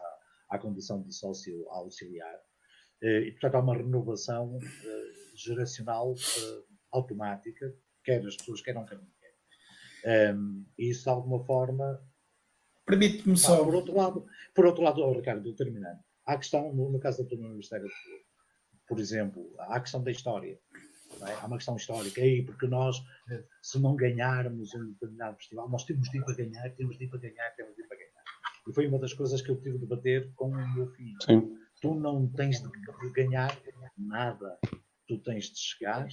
à condição de sócio auxiliar. E, portanto, há uma renovação geracional automática, quer as pessoas queiram, quer não queiram. E isso, de alguma forma... Permite-me só... Por outro lado, Ricardo, terminando, há a questão, no caso da Tuna Universitária de Porto, por exemplo, há a questão da história. Não é? Há uma questão histórica aí, porque nós, se não ganharmos um determinado festival, nós temos de ir para ganhar. E foi uma das coisas que eu tive de debater com o meu filho. Sim. Tu não tens de ganhar nada. Tu tens de chegar,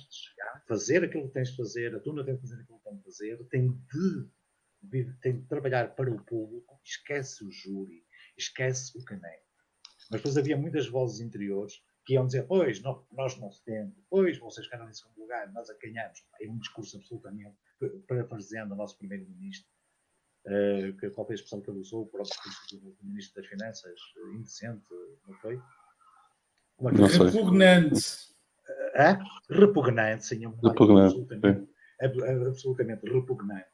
fazer aquilo que tens de fazer, a Tuna tem de fazer aquilo que tem de fazer, tem de trabalhar para o público, esquece o júri, esquece o caneco. Mas depois havia muitas vozes interiores que iam dizer, pois, nós não temos, pois, vocês ficaram em segundo lugar, nós a ganhamos. É um discurso absolutamente parafraseando o nosso primeiro-ministro, que qual foi a expressão que ele usou, o próprio discurso do ministro das Finanças, indecente, não foi? Repugnante. Repugnante, sim, absolutamente repugnante.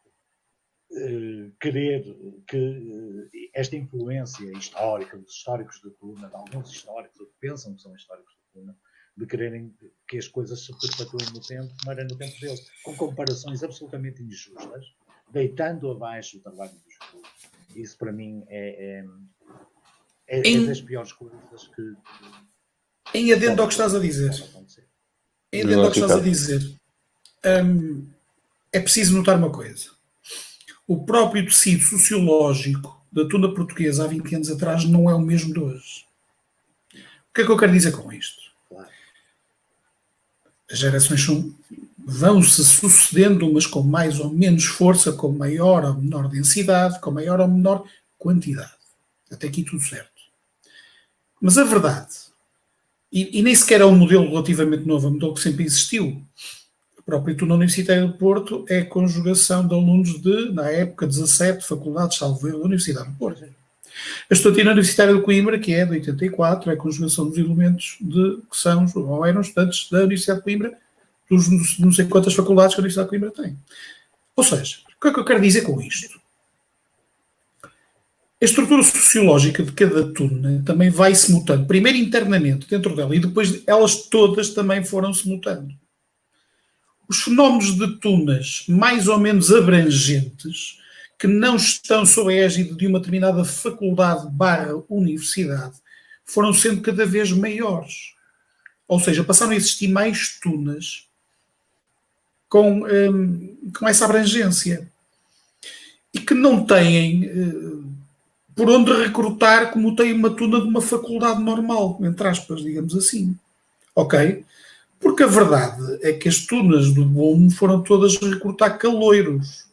Querer que esta influência histórica dos históricos da Tuna, de alguns históricos, ou que pensam que são históricos da Tuna, de quererem que as coisas se perpetuem no tempo, como era no tempo deles, com comparações absolutamente injustas, deitando abaixo o trabalho dos clubes. Isso para mim é das piores coisas que... Em adendo ao que estás a dizer, é preciso notar uma coisa. O próprio tecido sociológico da tuna portuguesa há 20 anos atrás não é o mesmo de hoje. O que é que eu quero dizer com isto? As gerações vão-se sucedendo, mas com mais ou menos força, com maior ou menor densidade, com maior ou menor quantidade. Até aqui tudo certo. Mas a verdade, e nem sequer é um modelo relativamente novo, é um modelo que sempre existiu. A própria Tuna Universitária do Porto é a conjugação de alunos de, na época, 17 faculdades, salvo erro, da Universidade do Porto. A Estudantina Universitária de Coimbra, que é de 84, é a conjugação dos elementos que são, ou eram estudantes da Universidade de Coimbra, dos não sei quantas faculdades que a Universidade de Coimbra tem. Ou seja, o que é que eu quero dizer com isto? A estrutura sociológica de cada tuna também vai-se mutando. Primeiro internamente dentro dela e depois elas todas também foram-se mutando. Os fenómenos de tunas mais ou menos abrangentes, que não estão sob a égide de uma determinada faculdade / universidade, foram sendo cada vez maiores. Ou seja, passaram a existir mais tunas com essa abrangência. E que não têm por onde recrutar como tem uma tuna de uma faculdade normal, entre aspas, digamos assim. Ok? Porque a verdade é que as tunas do boom foram todas recrutar caloiros.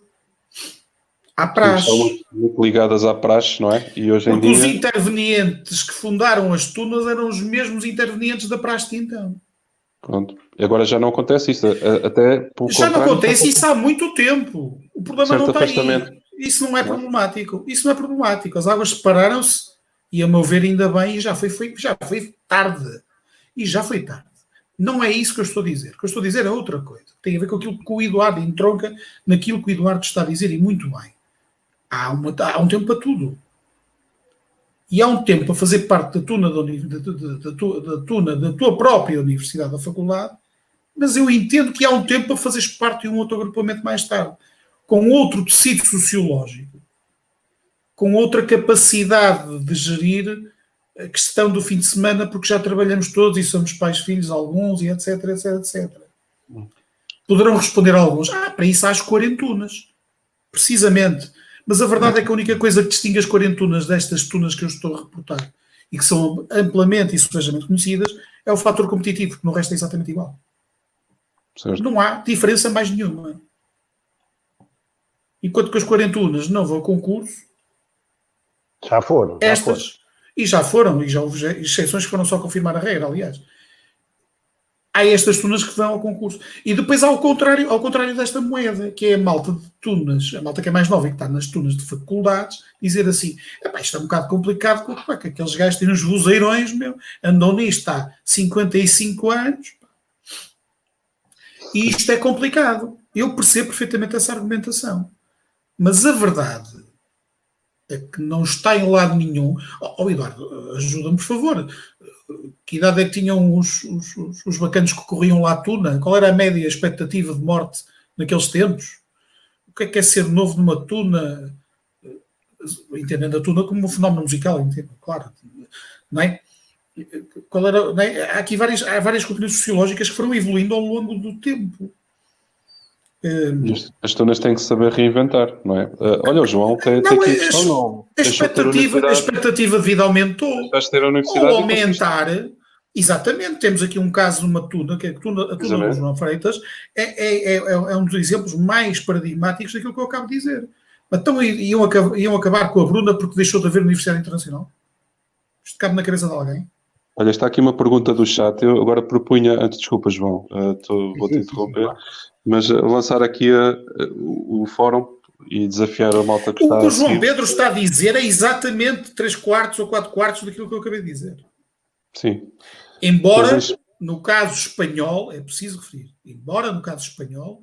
À praxe. Estão muito ligadas à praxe, não é? E hoje em Porque dia... os intervenientes que fundaram as tunas eram os mesmos intervenientes da praxe de então. Pronto. Agora já não acontece isso, até pelo Já não contrário, acontece isso há muito tempo. O problema certo não está afastamento. aí. Isso não é problemático. Isso não é problemático. As águas separaram-se e, a meu ver, ainda bem, e já foi tarde. E já foi tarde. Não é isso que eu estou a dizer. O que eu estou a dizer é outra coisa. Tem a ver com aquilo que o Eduardo entronca naquilo que o Eduardo está a dizer, e muito bem. Há um tempo para tudo. E há um tempo para fazer parte da tuna da tua própria universidade, da faculdade, mas eu entendo que há um tempo para fazeres parte de um outro agrupamento mais tarde, com outro tecido sociológico, com outra capacidade de gerir a questão do fim de semana, porque já trabalhamos todos e somos pais, filhos, alguns, e etc, etc, etc. Poderão responder a alguns, para isso há as quarentunas. Precisamente. Mas a verdade é que a única coisa que distingue as quarentunas destas tunas que eu estou a reportar e que são amplamente e sufragiamente conhecidas é o fator competitivo, que no resto é exatamente igual. Certo. Não há diferença mais nenhuma. Enquanto que as quarentunas não vão a concurso, Já foram. e já houve exceções que foram só confirmar a regra, aliás. Há estas tunas que vão ao concurso. E depois há ao contrário desta moeda, que é a malta de tunas, a malta que é mais nova e que está nas tunas de faculdades, dizer assim, isto é um bocado complicado, porque aqueles gajos têm uns vozeirões, andam nisto há 55 anos. E isto é complicado. Eu percebo perfeitamente essa argumentação. Mas a verdade é que não está em lado nenhum. Eduardo, ajuda-me, por favor. Que idade é que tinham os bacanos que corriam lá a tuna? Qual era a média expectativa de morte naqueles tempos? O que é ser novo numa tuna? Entendendo a tuna como um fenómeno musical, entendo, claro. Não é? Qual era, não é? Há várias componentes sociológicas que foram evoluindo ao longo do tempo. As tunas têm que saber reinventar, não é? Olha, o João tem aqui a questão, não. A expectativa de vida aumentou. Vais ter a universidade Ou aumentar. Exatamente, temos aqui um caso numa tuna, que é a tuna do João Freitas, é um dos exemplos mais paradigmáticos daquilo que eu acabo de dizer. Então iam acabar com a Bruna porque deixou de haver Universidade Internacional? Isto cabe na cabeça de alguém? Olha, está aqui uma pergunta do chat. Eu agora propunha, antes, desculpa, João, vou-te interromper, mas lançar aqui o fórum e desafiar a malta que está a seguir. O que o João seguir. Pedro está a dizer é exatamente 3/4 ou 4/4 daquilo que eu acabei de dizer. Sim. Embora, no caso espanhol, é preciso referir, embora no caso espanhol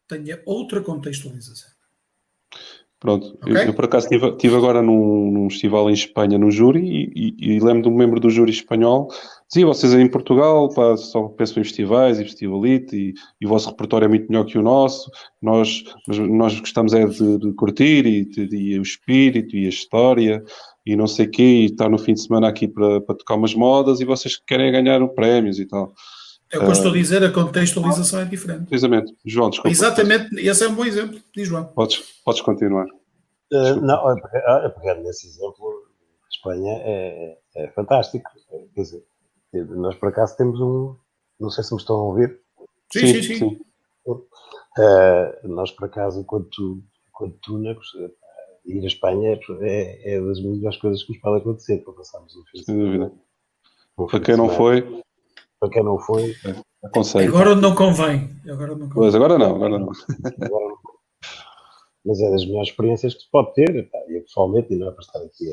tenha outra contextualização. Pronto, okay? eu por acaso estive agora num festival em Espanha no júri e lembro de um membro do júri espanhol dizia, vocês aí em Portugal só pensam em festivais e festivalite e o vosso repertório é muito melhor que o nosso, nós gostamos é de curtir e o espírito e a história e não sei o quê, e estar no fim de semana aqui para tocar umas modas e vocês querem ganhar prémios e tal. É o que eu estou a dizer, a contextualização é diferente. Precisamente. João, desculpa. Exatamente, esse é um bom exemplo. Diz, João. Podes continuar. Não, pegando nesse exemplo, a Espanha é fantástico. Quer dizer, nós por acaso temos não sei se me estão a ouvir. Sim. Nós por acaso, enquanto túnegos, ir à Espanha é das melhores coisas que nos pode acontecer para passarmos um fim de semana. Para quem não foi... Para quem não foi, aconselho. Agora não convém. Pois, agora não. Mas é das melhores experiências que se pode ter. Eu pessoalmente, e não é para estar aqui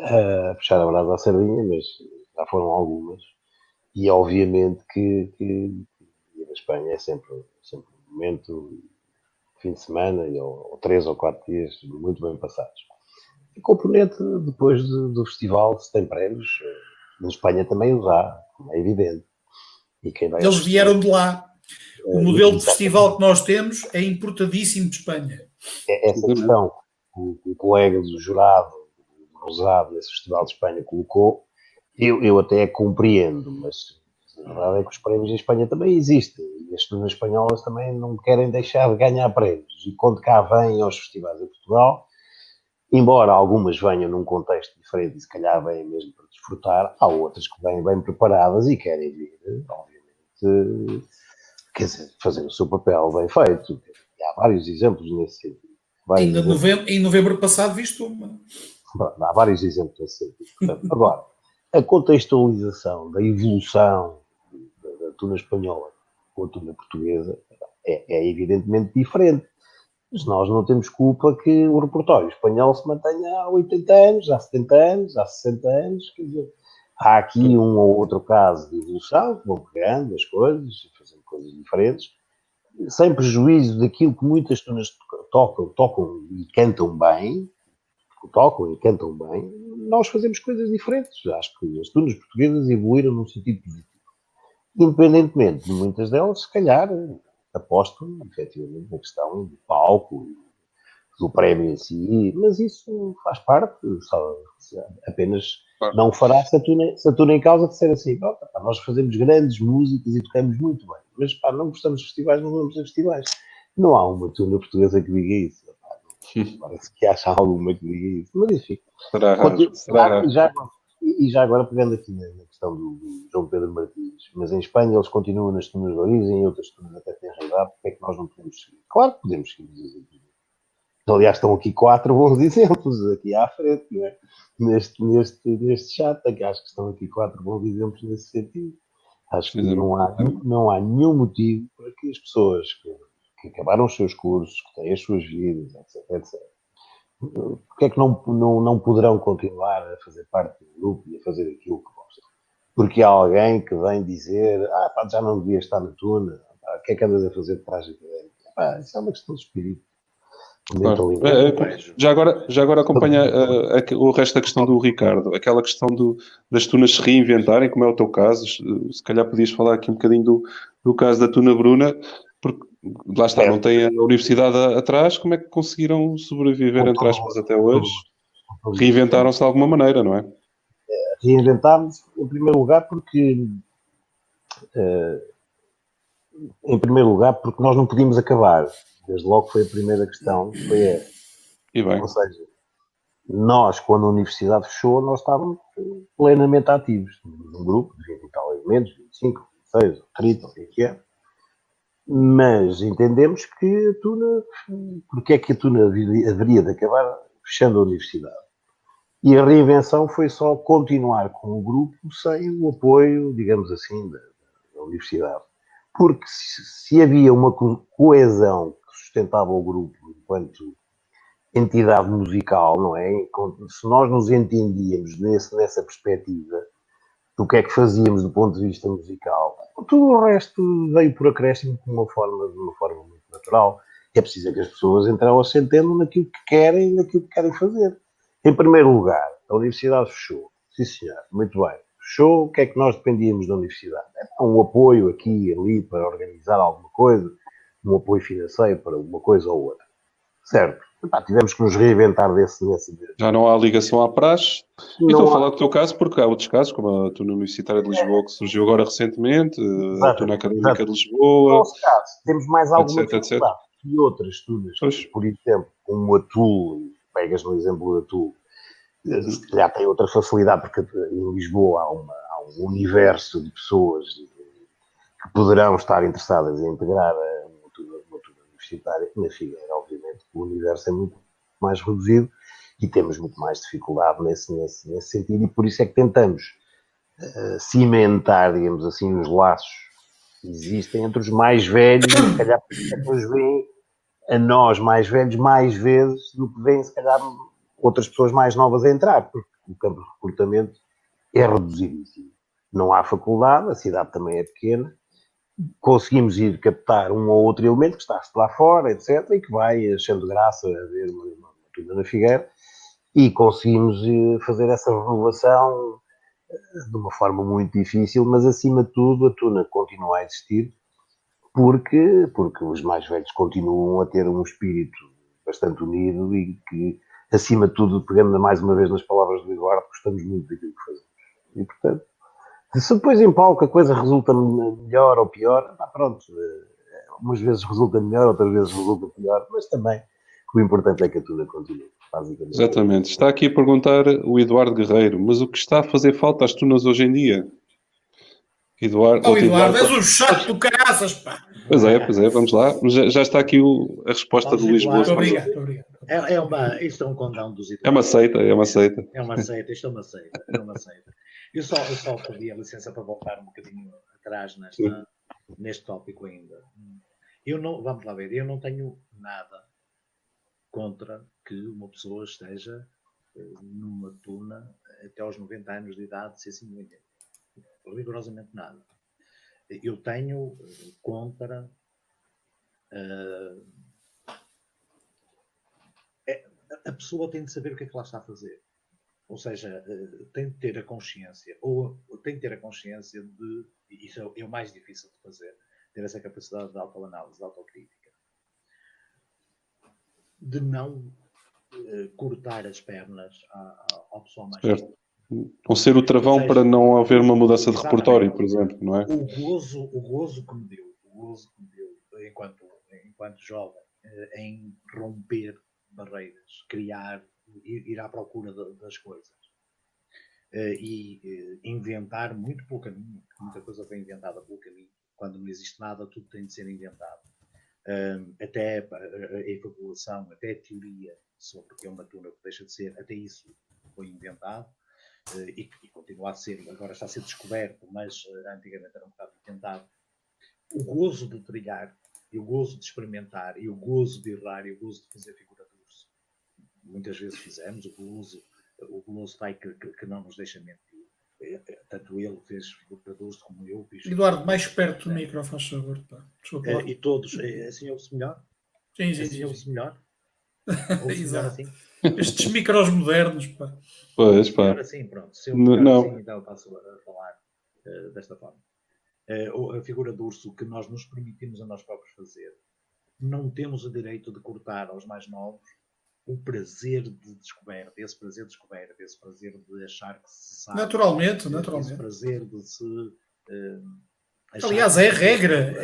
a puxar a brasa à sardinha, mas já foram algumas. E obviamente que ir à Espanha é sempre um momento, fim de semana, ou 3 ou 4 dias muito bem passados. E componente, depois do festival, se tem prémios, na Espanha também os há, é evidente. E quem vai Eles vieram de lá. O modelo de festival que nós temos é importadíssimo de Espanha. Essa questão que o colega do jurado, Rosado, nesse festival de Espanha, colocou, eu até compreendo, mas a verdade é que os prémios em Espanha também existem. E as tunas espanholas também não querem deixar de ganhar prémios. E quando cá vêm aos festivais em Portugal, embora algumas venham num contexto diferente e se calhar vêm mesmo para desfrutar, há outras que vêm bem preparadas e querem vir, obviamente, quer dizer, fazer o seu papel bem feito. E há vários exemplos nesse sentido. Em novembro passado viste uma. Há vários exemplos nesse sentido. Portanto, agora, a contextualização da evolução da tuna espanhola ou a tuna portuguesa é evidentemente diferente. Mas nós não temos culpa que o repertório espanhol se mantenha há 80 anos, há 70 anos, há 60 anos. Quer dizer, há aqui um ou outro caso de evolução, que vão pegando as coisas e fazendo coisas diferentes, sem prejuízo daquilo que muitas tunas tocam e cantam bem, nós fazemos coisas diferentes. Acho que as tunas portuguesas evoluíram num sentido positivo. Independentemente de muitas delas, se calhar, apostam efetivamente na questão do palco, do prémio em si, mas isso faz parte, só, apenas não o fará se a tuna em causa disser assim, pá, nós fazemos grandes músicas e tocamos muito bem, mas pá, não gostamos de festivais, não vamos a festivais. Não há uma tuna portuguesa que diga isso. Parece que acha alguma que diga isso, mas enfim. Será raro. E já agora, pegando aqui na questão do João Pedro Martins, mas em Espanha eles continuam nas tunas de origem e outras tunas até têm realidade, porque é que nós não podemos seguir? Claro que podemos seguir os exemplos. Aliás, estão aqui 4 bons exemplos aqui à frente, não é? Neste chat, que acho que estão aqui 4 bons exemplos nesse sentido. Acho que não há nenhum motivo para que as pessoas que acabaram os seus cursos, que têm as suas vidas, etc. Porque é que não poderão continuar a fazer parte do grupo e a fazer aquilo que gostam? Porque há alguém que vem dizer já não devia estar na tuna, o que é que andas a fazer de trás académica? Isso é uma questão de espírito. Claro. Já agora acompanha o resto da questão do Ricardo, aquela questão das tunas se reinventarem, como é o teu caso. Se calhar podias falar aqui um bocadinho do caso da Tuna Bruna, porque lá está, não tem a universidade atrás, como é que conseguiram sobreviver, entre aspas, até hoje? Reinventaram-se de alguma maneira, não é? Reinventámos, em primeiro lugar, porque nós não podíamos acabar. Desde logo foi a primeira questão, foi essa. E bem. Ou seja, nós, quando a universidade fechou, nós estávamos plenamente ativos. Num grupo de 20 e tal elementos, 25, 26, 30, o que é. Mas entendemos que a tuna, porque é que a tuna haveria de acabar fechando a universidade? E a reinvenção foi só continuar com o grupo sem o apoio, digamos assim, da universidade. Porque se havia uma coesão que sustentava o grupo enquanto entidade musical, não é? Se nós nos entendíamos nessa perspectiva do que é que fazíamos do ponto de vista musical, tudo o resto veio por acréscimo de uma forma muito natural. É preciso que as pessoas entrem ao centeno naquilo que querem e naquilo que querem fazer. Em primeiro lugar, a universidade fechou. Sim, senhor, muito bem. Fechou, o que é que nós dependíamos da universidade? Um apoio aqui e ali para organizar alguma coisa, um apoio financeiro para uma coisa ou outra. Certo. Tivemos que nos reinventar desse. Já não há ligação à praxe. E estou a falar do teu caso porque há outros casos, como a Tuna Universitária de Lisboa, que surgiu agora recentemente, a Tuna Académica de Lisboa. No nosso caso, temos mais alguma dificuldade que outras tunas. Por exemplo, como a TUL, pegas no exemplo da TUL, se calhar tem outra facilidade, porque em Lisboa há um universo de pessoas que poderão estar interessadas em integrar uma tuna universitária. Na Figueira, obviamente, o universo é muito mais reduzido e temos muito mais dificuldade nesse sentido, e por isso é que tentamos cimentar, digamos assim, os laços que existem entre os mais velhos, e se calhar depois vêm a nós mais velhos mais vezes do que vêm, se calhar, outras pessoas mais novas a entrar, porque o campo de recrutamento é reduzidíssimo. Não há faculdade, a cidade também é pequena, conseguimos ir captar um ou outro elemento que está lá fora, etc., e que vai achando graça a ver uma tuna na Figueira, e conseguimos fazer essa renovação de uma forma muito difícil, mas acima de tudo a tuna continua a existir, porque os mais velhos continuam a ter um espírito bastante unido e que, acima de tudo, pegando mais uma vez nas palavras do Eduardo, gostamos muito daquilo que fazemos. E, portanto, se depois em palco a coisa resulta melhor ou pior, pronto, umas vezes resulta melhor, outras vezes resulta pior, mas também o importante é que a tuna continue, basicamente. Exatamente. Está aqui a perguntar o Eduardo Guerreiro, mas o que está a fazer falta às tunas hoje em dia? Eduardo, és um chato do caraças, pá! Pois é, vamos lá. Já está aqui a resposta do Luís Boas. Obrigado. Isto é um condão dos É uma seita. É uma seita. Eu só pedi a licença para voltar um bocadinho atrás Sim. neste tópico ainda. Vamos lá ver, eu não tenho nada contra que uma pessoa esteja numa tuna até aos 90 anos de idade, se assim me entender. Rigorosamente nada. Eu tenho contra a pessoa tem de saber o que é que lá está a fazer. Ou seja, tem de ter a consciência, ou tem de ter a consciência de, e isso é o mais difícil de fazer, ter essa capacidade de autoanálise, de autocrítica, de não cortar as pernas ao pessoal mais Certo. novo. Não ser o travão para não haver uma mudança de repertório, por exemplo, não é? O gozo que me deu, enquanto jovem, em romper barreiras, criar, ir à procura das coisas. E inventar muito pelo caminho, muita coisa foi inventada pelo caminho. Quando não existe nada, tudo tem de ser inventado. Até a efabulação, até a teoria sobre o que é uma tuna que deixa de ser, até isso foi inventado e continua a ser, agora está a ser descoberto, mas antigamente era um bocado inventado. O gozo de trilhar, e o gozo de experimentar, e o gozo de errar, e o gozo de fazer figura de urso. Muitas vezes fizemos o goloso vai que não nos deixa mentir. Tanto ele fez figura de urso como eu. Eduardo, mais perto do micro, faz favor. Desculpa lá. E todos, assim ouve-se melhor? Sim. Assim ouve-se melhor? Ouve-se melhor assim? Estes micros modernos, pá. Pois, pá. Melhor assim, pronto. Se eu melhor Não. assim, então eu passo a falar desta forma. A figura de urso que nós nos permitimos a nós próprios fazer. Não temos o direito de cortar aos mais novos o prazer de descoberta, esse prazer de descoberta, esse prazer de achar que se sabe. Naturalmente. Esse prazer de se... Aliás, é regra,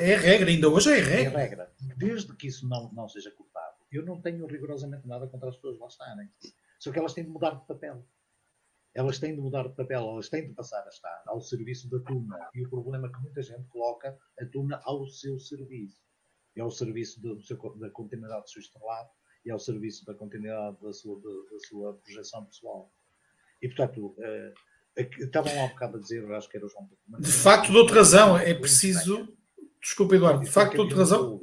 ainda hoje é regra. É regra. Desde que isso não seja cortado, eu não tenho rigorosamente nada contra as pessoas lá estarem. Só que elas têm de mudar de papel. Elas têm de passar a estar ao serviço da tuna. E o problema é que muita gente coloca a tuna ao seu serviço. É ao serviço da continuidade do seu estrelado e ao serviço da continuidade da sua projeção pessoal. E, portanto, estavam há um bocado a dizer, acho que era o João Pedro. De facto, de outra razão, é preciso... Desculpa, Eduardo, de facto, de outra razão...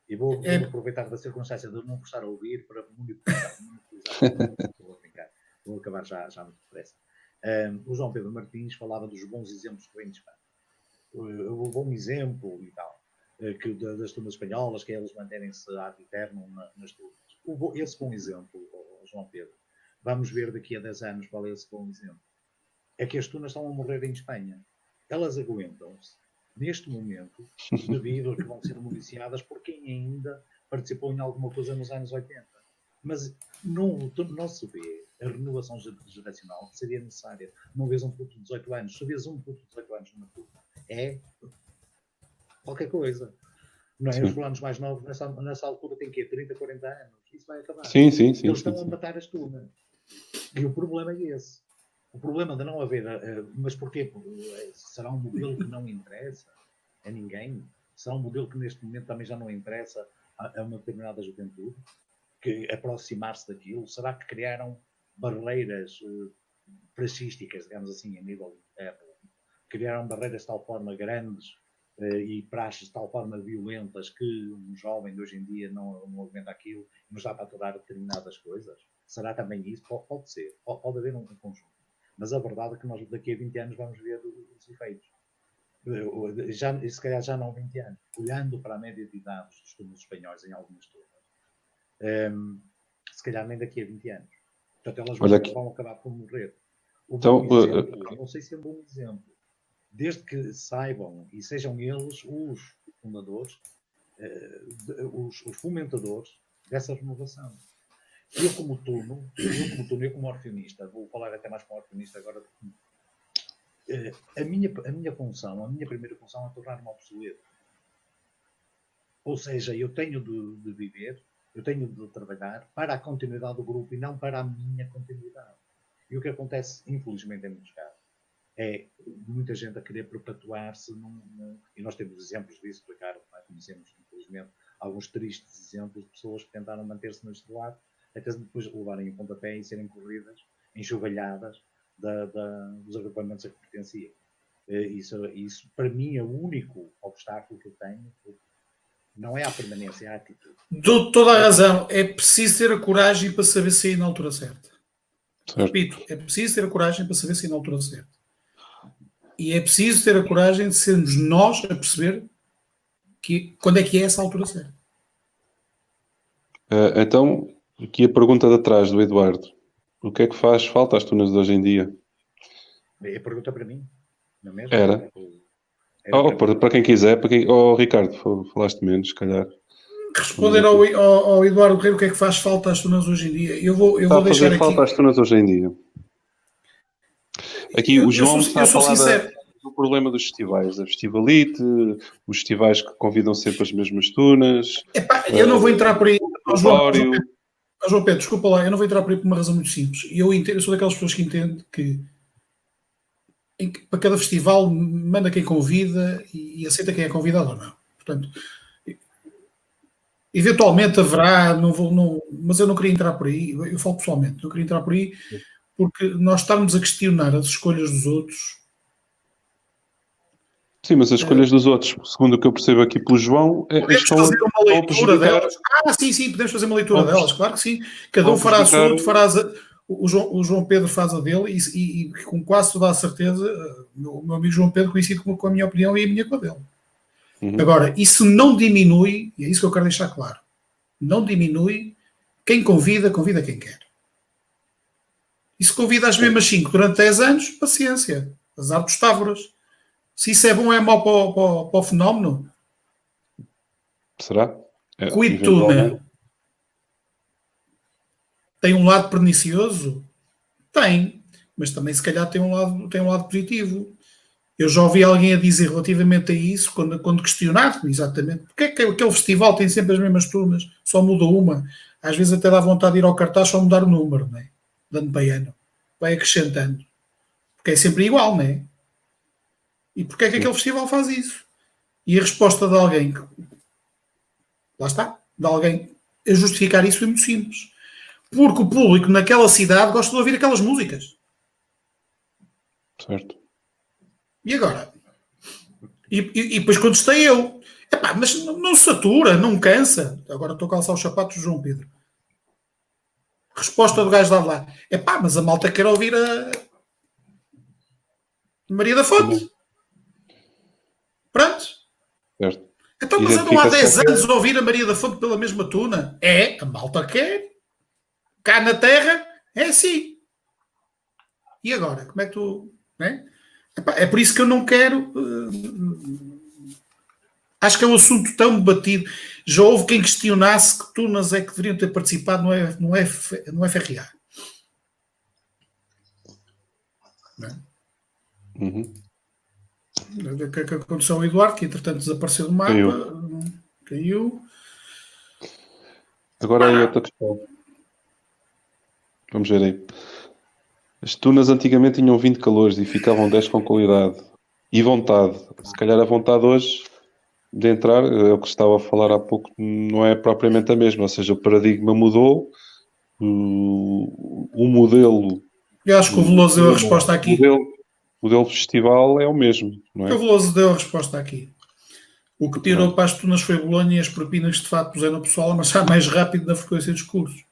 E vou aproveitar da circunstância de não gostar a ouvir para monopolizar. Vou brincar. Vou acabar já muito depressa. O João Pedro Martins falava dos bons exemplos que vem de Espanha. O bom exemplo e tal, das tunas espanholas, que eles manterem-se ad eternum nas tunas. Esse bom exemplo, João Pedro, vamos ver daqui a 10 anos qual é esse bom exemplo. É que as tunas estão a morrer em Espanha. Elas aguentam-se, neste momento, devido a que vão ser municiadas por quem ainda participou em alguma coisa nos anos 80. Mas não se vê a renovação geracional que seria necessária. Não vês um puto de 18 anos. Se vês um puto de 18 anos numa turma, é qualquer coisa. Não é? Os fulanos mais novos, nessa altura, têm 30, 40 anos. Isso vai acabar. Sim. Eles estão a matar as turmas. E o problema é esse. O problema de não haver... mas porquê? Será um modelo que não interessa a ninguém? Será um modelo que neste momento também já não interessa a uma determinada juventude? Que aproximar-se daquilo? Será que criaram barreiras fascísticas, digamos assim, a nível interno? Criaram barreiras de tal forma grandes e praxes de tal forma violentas que um jovem de hoje em dia não aguenta aquilo e nos dá para aturar determinadas coisas? Será também isso? Pode ser. Pode haver um conjunto. Mas a verdade é que nós daqui a 20 anos vamos ver os efeitos. Se calhar já não 20 anos. Olhando para a média de idade dos estudos espanhóis em algumas turmas, se calhar nem daqui a 20 anos. Portanto, elas vão acabar por morrer. Não sei se é um bom exemplo. Desde que saibam e sejam eles os fundadores, os fomentadores dessa renovação. Eu como turno, eu como orfeonista, vou falar até mais como orfeonista agora, a minha função, a minha primeira função é tornar-me obsoleto. Ou seja, eu tenho de viver, eu tenho de trabalhar para a continuidade do grupo e não para a minha continuidade. E o que acontece, infelizmente, em muitos casos, é muita gente a querer perpetuar-se e nós temos exemplos disso, Ricardo, conhecemos, infelizmente, alguns tristes exemplos de pessoas que tentaram manter-se no estrelado até depois levarem o pontapé e serem corridas, enxovalhadas dos agrupamentos a que pertenciam. Isso, para mim, é o único obstáculo que eu tenho. Não é a permanência, é a atitude. Dou toda a razão. É preciso ter a coragem para saber sair na altura certa. Certo. Repito, é preciso ter a coragem para saber sair na altura certa. E é preciso ter a coragem de sermos nós a perceber quando é que é essa altura certa. Então, aqui a pergunta de atrás do Eduardo. O que é que faz falta às tunas de hoje em dia? É a pergunta para mim, não é mesmo? Era. Era Para quem quiser, Ricardo, falaste menos, se calhar. Responder ao Eduardo Guerreiro o que é que faz falta às tunas hoje em dia. Eu vou Está a deixar fazer aqui. falta às tunas hoje em dia. Aqui o João está a falar do problema dos festivais, a festivalite, os festivais que convidam sempre as mesmas tunas. Eu não vou entrar por aí. João Pedro, desculpa lá, eu não vou entrar por aí por uma razão muito simples. Eu sou daquelas pessoas que entendem que para cada festival manda quem convida e aceita quem é convidado ou não. Portanto, eventualmente haverá, mas eu não queria entrar por aí, eu falo pessoalmente, não queria entrar por aí porque nós estarmos a questionar as escolhas dos outros. Sim, mas as escolhas dos outros, segundo o que eu percebo aqui pelo João, podemos fazer uma leitura delas. Sim, podemos fazer uma leitura delas, claro que sim. Cada um fará a sua, o João Pedro faz a dele e com quase toda a certeza o meu amigo João Pedro coincide com a minha opinião e a minha com a dele. Uhum. Agora, isso não diminui, e é isso que eu quero deixar claro, não diminui quem convida quem quer. E se convida as mesmas 5 durante 10 anos, paciência, azar dos távoras. Se isso é bom ou é mau para o fenómeno, será? Cuituna tem um lado pernicioso? Tem, mas também se calhar tem um lado positivo. Eu já ouvi alguém a dizer relativamente a isso, quando questionado, exatamente, porque é que aquele festival tem sempre as mesmas turmas, só muda uma. Às vezes até dá vontade de ir ao cartaz só mudar o número, não é? De ano para ano. Vai acrescentando. Porque é sempre igual, não é? E porquê é que aquele festival faz isso? E a resposta de alguém, lá está, de alguém a justificar isso é muito simples. Porque o público naquela cidade gosta de ouvir aquelas músicas. Certo. E agora? E depois contestei eu. Epá, mas não satura, não cansa. Agora estou a calçar os sapatos do João Pedro. Resposta do gajo de lá. Epá, mas a malta quer ouvir a Maria da Fonte. Pronto. Certo. Então, mas andam há 10 anos a ouvir a Maria da Fonte pela mesma tuna. A malta quer. Cá na terra, é assim. E agora? Como é que tu... Né? É por isso que eu não quero... acho que é um assunto tão debatido. Já houve quem questionasse que tunas é que deveriam ter participado no FRA. Não é? Uhum. O que aconteceu ao Eduardo, que entretanto desapareceu do mapa. Caiu. Agora aí outra questão. Vamos ver aí. As tunas antigamente tinham 20 calores e ficavam 10 com qualidade. E vontade. Se calhar a vontade hoje de entrar, é o que estava a falar há pouco, não é propriamente a mesma. Ou seja, o paradigma mudou. O modelo... Eu acho que o Veloso deu a resposta aqui. O modelo festival é o mesmo, não é? O Veloso deu a resposta aqui. O que tirou para as tunas foi Bolonha e as propinas de facto puseram o pessoal a marchar mais rápido na frequência dos cursos.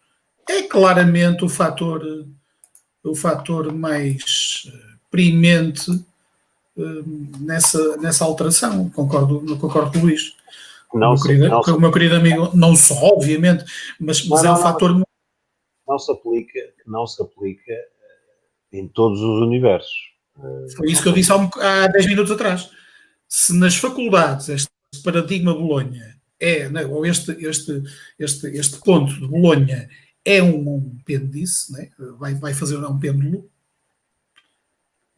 É claramente o fator mais premente nessa alteração. Concordo com o Luís. O meu querido amigo, não só, obviamente, mas é um fator... Não se aplica em todos os universos. Foi isso que eu disse há 10 minutos atrás. Se nas faculdades este paradigma Bolonha ou este ponto de Bolonha é um pêndice, né? vai fazer um pêndulo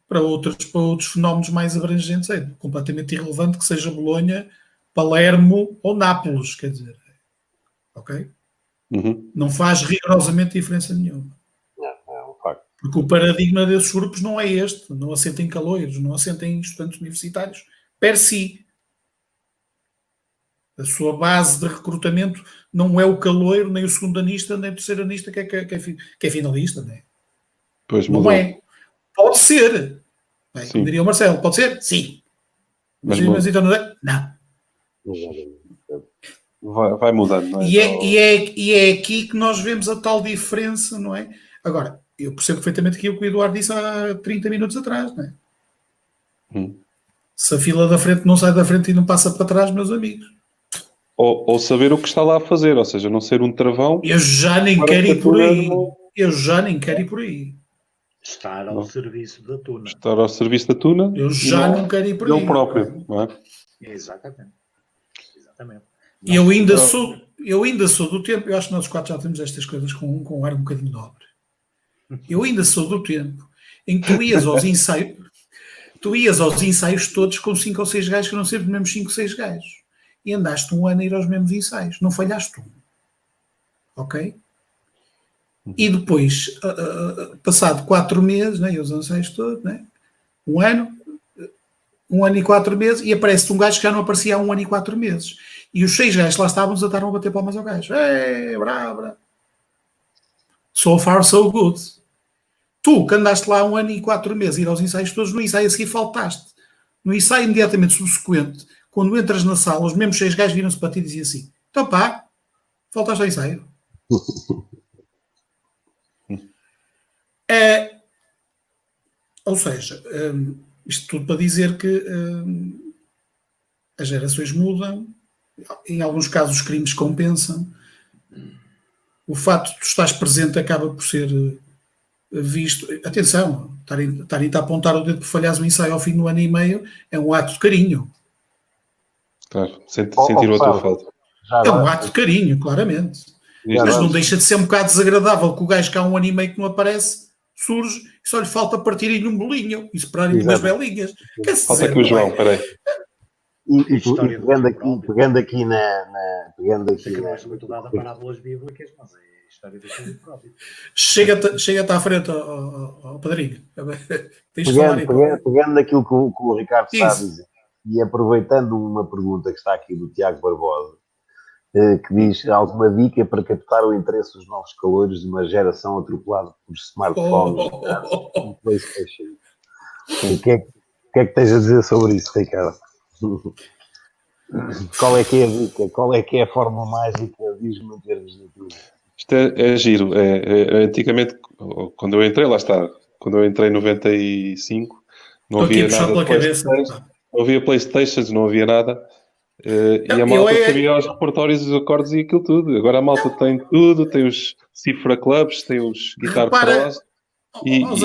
para outros fenómenos mais abrangentes, é completamente irrelevante que seja Bolonha, Palermo ou Nápoles, quer dizer, ok? Uhum. Não faz rigorosamente diferença nenhuma. É um facto. Porque o paradigma desses grupos não é este, não assentem caloiros, não assentem estudantes universitários per si. A sua base de recrutamento não é o caloiro, nem o segundanista, nem o terceiranista que é finalista, não é? Pois não mudou. é. Pode ser, Bem, como Sim. diria o Marcelo, pode ser? Sim. Mas Mas então não é? Não. Exatamente. vai mudando, não é? E é aqui que nós vemos a tal diferença, não é? Agora, eu percebo perfeitamente aquilo que o Eduardo disse há 30 minutos atrás, não é? Hum. Se a fila da frente não sai da frente e não passa para trás, meus amigos. Ou saber o que está lá a fazer, ou seja, não ser um travão. Eu já nem Para quero que a ir por tuna aí. não- Eu já nem quero ir por aí. Estar ao Não. serviço da tuna. Estar ao serviço da tuna Eu e já não quero ir por ele aí. próprio, não é? Exatamente. Exatamente. E eu ainda Nós- sou do tempo, eu acho que nós quatro já temos estas coisas com um ar um bocadinho nobre. Eu ainda sou do tempo em que tu ias aos ensaios todos com 5 ou 6 gajos, que não sempre mesmo 5 ou 6 gajos. E andaste um ano a ir aos mesmos ensaios. Não falhaste um. Ok? E depois, passado 4 meses, né, e os ensaios todos, né, um ano e 4 meses, e aparece-te um gajo que já não aparecia há 1 ano e 4 meses. E os 6 gajos que lá estavam a bater palmas ao gajo. Ei, brava! So far, so good. Tu, que andaste lá 1 ano e 4 meses, ir aos ensaios todos, no ensaio a seguir faltaste. No ensaio imediatamente subsequente, quando entras na sala, os mesmos 6 gajos viram-se para ti e diziam assim: então pá, faltaste ao ensaio. Ou seja, isto tudo para dizer que as gerações mudam, em alguns casos os crimes compensam. O facto de tu estás presente acaba por ser visto. Atenção, estarem a apontar o dedo por falhares um ensaio ao fim do ano e meio é um ato de carinho. Claro, sentir a tua falta. É um ato de carinho, claramente. Mas não deixa de ser um bocado desagradável que o gajo que há 1 ano e meio que não aparece surge e só lhe falta partir-lhe um bolinho e esperarem umas velinhas. Quer-se Falta dizer, aqui o não João, é? peraí. Pegando Sei que não és muito dado a parábolas bíblicas, mas é a história do filho próprio. Chega-te à frente, ao padrinho. Tens de falar aí. Pegando naquilo que o Ricardo está a Isso. dizer e aproveitando uma pergunta que está aqui do Tiago Barbosa, que diz alguma dica para captar o interesse dos novos calores de uma geração atropelada por smartphones e PlayStation. O que é que tens a dizer sobre isso, Ricardo? Qual é que é a dica? Qual é que é a fórmula mágica de manter-nos na vida? Isto é giro. Antigamente, quando eu entrei, lá está, quando eu entrei em 95, não Estou aqui a havia puxar nada pela de cabeça. PlayStation, não havia PlayStations, não havia nada. E a malta sabia os repertórios, os acordes e aquilo tudo. Agora a malta tem tudo, tem os Cifra Clubs, tem os Guitar Repara, Pros e há tanta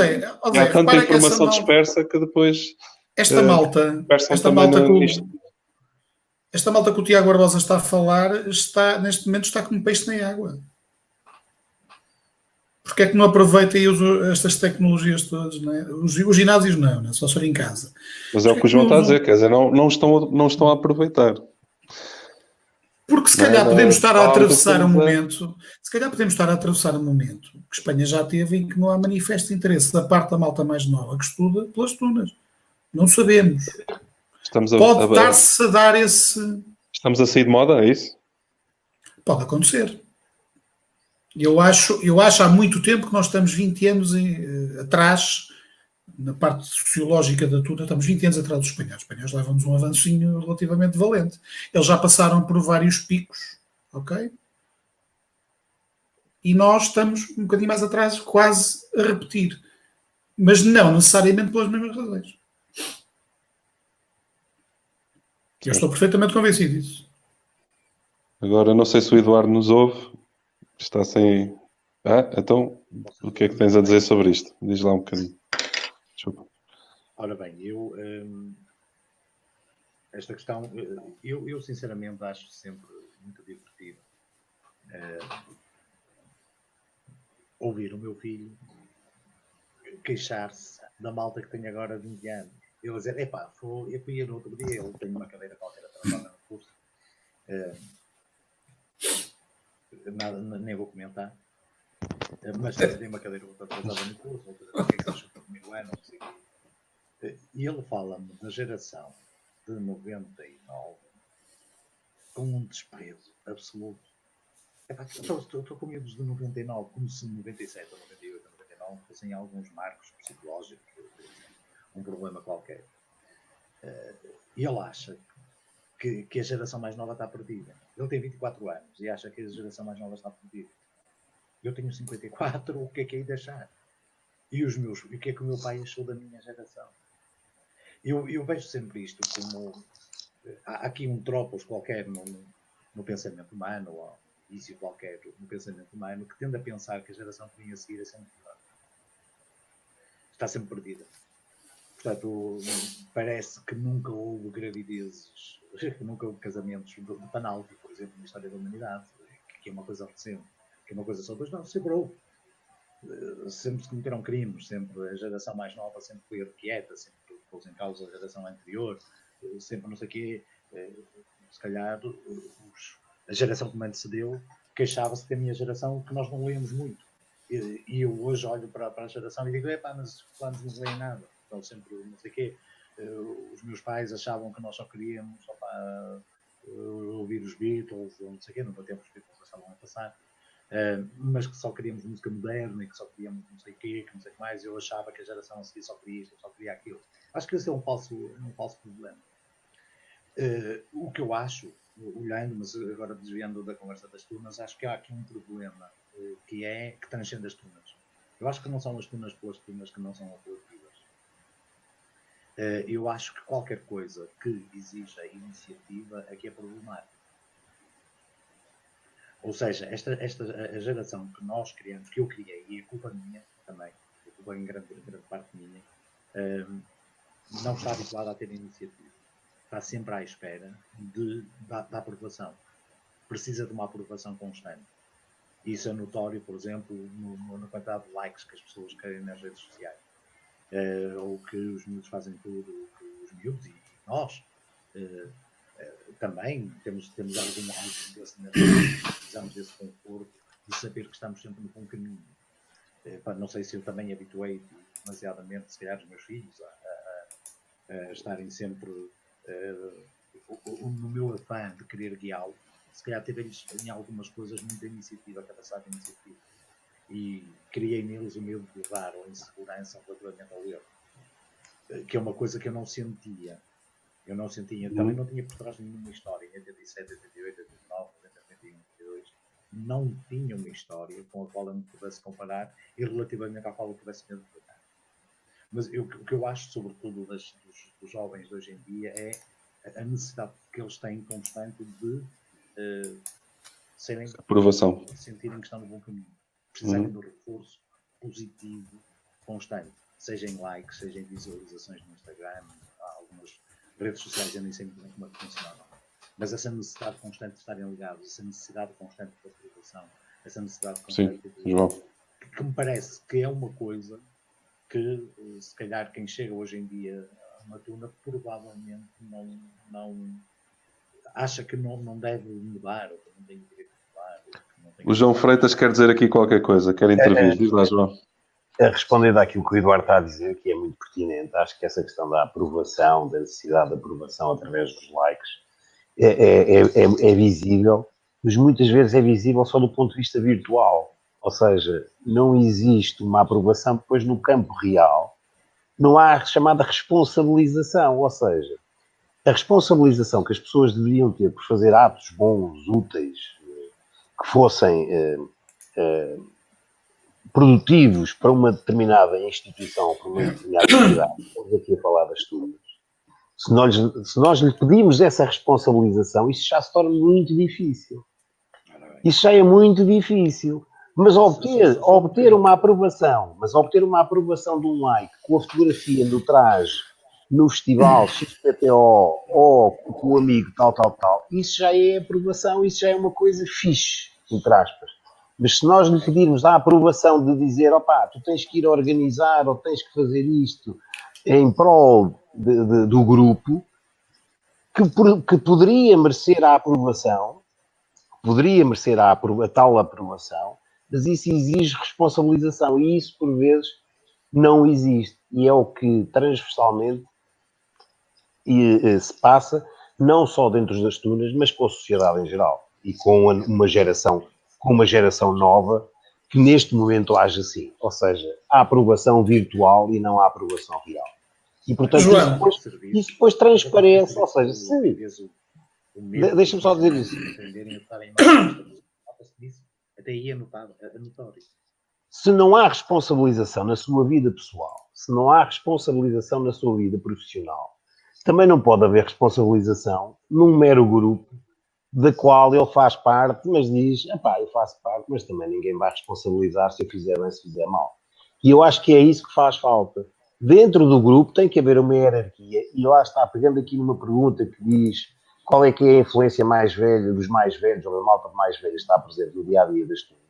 repara que informação dispersa que depois esta malta, dispersam esta também malta nisto. esta malta que o Tiago Barbosa está a falar, neste momento está como peixe na água. Porque é que não aproveita e usa estas tecnologias todas, não é? Os ginásios não, é? Só se for em casa. Mas é o que o João está a dizer, quer dizer, não estão a aproveitar. Porque se calhar podemos estar a atravessar um momento, que Espanha já teve em que não há manifesto interesse da parte da malta mais nova que estuda pelas tunas. Não sabemos. Pode estar-se a dar esse... Estamos a sair de moda, é isso? Pode acontecer. Eu acho há muito tempo que nós estamos 20 anos atrás, na parte sociológica da tuna, estamos 20 anos atrás dos espanhóis. Os espanhóis levam-nos um avancinho relativamente valente. Eles já passaram por vários picos, ok? E nós estamos um bocadinho mais atrás, quase a repetir. Mas não necessariamente pelas mesmas razões. Eu estou perfeitamente convencido disso. Agora, não sei se o Eduardo nos ouve. Está sem... então, o que é que tens a dizer sobre isto? Diz lá um bocadinho. Desculpa. Ora bem, esta questão, eu sinceramente acho sempre muito divertido ouvir o meu filho queixar-se da malta que tem agora 20 anos. Ele dizer, eu fui no outro dia, ele tem uma cadeira qualquer atrasada no curso. Nada, nem vou comentar. Mas tem uma cadeira atrasada no curso, ou seja, o que é que acham do primeiro ano, não sei o quê. E ele fala-me da geração de 99 com um desprezo absoluto. Estou com medos de 99, como se 97 ou 98 ou 99 fossem alguns marcos psicológicos. um problema qualquer. E ele acha que a geração mais nova está perdida. Ele tem 24 anos e acha que a geração mais nova está perdida. Eu tenho 54, o que é de achar? E o que é que o meu pai achou da minha geração? Eu vejo sempre isto como... Há aqui um tropos qualquer no pensamento humano, ou um vício qualquer no pensamento humano, que tende a pensar que a geração que vem a seguir é sempre pior. Está sempre perdida. Portanto, parece que nunca houve gravidezes, nunca houve casamentos de penalti, por exemplo, na história da humanidade, que é uma coisa recente, que é uma coisa só dois, não, sempre houve. Sempre se cometeram crimes, sempre a geração mais nova sempre foi irrequieta, sempre pôs em causa a geração anterior, sempre não sei o quê. Se calhar a geração que me antecedeu queixava-se da minha geração que nós não lemos muito. E eu hoje olho para a geração e digo, mas os planos não leem nada. Então sempre, não sei o quê, os meus pais achavam que nós só queríamos ouvir os Beatles, ou não sei o quê, no meu tempo os Beatles estavam a passar, mas que só queríamos música moderna e que só queríamos não sei o quê, que não sei o que mais. Eu achava que a geração a seguir só queria isto, só queria aquilo. Acho que esse é um falso problema. O que eu acho, olhando, mas agora desviando da conversa das turmas, acho que há aqui um problema que transcende as turmas. Eu acho que não são as turmas pelas turmas que não são apelativas. Eu acho que qualquer coisa que exija iniciativa aqui é problemática. Ou seja, a geração que nós criamos, que eu criei, e a culpa minha também, a culpa em grande parte minha, não está habituada a ter iniciativa. Está sempre à espera da aprovação. Precisa de uma aprovação constante. Isso é notório, por exemplo, na quantidade de likes que as pessoas querem nas redes sociais. Ou que os miúdos fazem tudo, que os miúdos e nós também temos algum desse nervoso, precisamos desse conforto de saber que estamos sempre no bom caminho. Não sei se eu também habituei demasiadamente, se calhar, os meus filhos a estarem sempre no meu afã de querer guiá-lo, se calhar tive-lhes em algumas coisas muita iniciativa, capacidade de iniciativa. E criei neles o medo de errar ou insegurança relativamente ao erro, que é uma coisa que eu não sentia. Também não tinha por trás nenhuma história. Em 87, 88, 89, 91, 92, não tinha uma história com a qual eu me pudesse comparar e relativamente à qual eu pudesse me identificar. Mas o que eu acho, sobretudo, dos jovens de hoje em dia, é a necessidade que eles têm constante de aprovação, sentirem que estão no bom caminho. Precisarem do reforço positivo constante, seja em likes, seja em visualizações no Instagram, há algumas redes sociais, eu nem sei muito bem como é que funcionam, mas essa necessidade constante de estarem ligados, essa necessidade constante de aprovação, essa necessidade constante que me parece que é uma coisa que, se calhar, quem chega hoje em dia a uma turma provavelmente não acha que não deve mudar, ou que não tem direito de mudar. O João Freitas quer dizer aqui qualquer coisa, quer intervir. Diz lá, João. Respondendo àquilo que o Eduardo está a dizer, que é muito pertinente, acho que essa questão da aprovação, da necessidade de aprovação através dos likes, é visível, mas muitas vezes é visível só do ponto de vista virtual. Ou seja, não existe uma aprovação, depois no campo real, não há a chamada responsabilização, ou seja, a responsabilização que as pessoas deveriam ter por fazer atos bons, úteis, que fossem produtivos para uma determinada instituição, para uma determinada atividade. Estamos aqui a falar das turmas. Se nós lhe pedimos essa responsabilização, isso já se torna muito difícil. Isso já é muito difícil. Mas obter uma aprovação, de um like com a fotografia no traje, no festival XPTO ou com o amigo tal, isso já é aprovação, isso já é uma coisa fixe, entre aspas. Mas se nós lhe pedirmos a aprovação de dizer, tu tens que ir organizar ou tens que fazer isto em prol do grupo, que poderia merecer a aprovação, a tal aprovação, mas isso exige responsabilização e isso, por vezes, não existe. E é o que, transversalmente, se passa, não só dentro das turmas, mas com a sociedade em geral. E com uma geração nova que, neste momento, age assim. Ou seja, há aprovação virtual e não há aprovação real. E, portanto, João, isso depois transparece. Ou seja, se... Deixa-me só dizer isso. Até aí é notório. Se não há responsabilização na sua vida pessoal, se não há responsabilização na sua vida profissional, também não pode haver responsabilização num mero grupo da qual ele faz parte, mas diz, eu faço parte, mas também ninguém vai responsabilizar se eu fizer bem, se fizer mal. E eu acho que é isso que faz falta. Dentro do grupo tem que haver uma hierarquia, e lá está, pegando aqui numa pergunta que diz qual é que é a influência mais velha dos mais velhos, ou da malta mais velha está presente no dia-a-dia das turmas.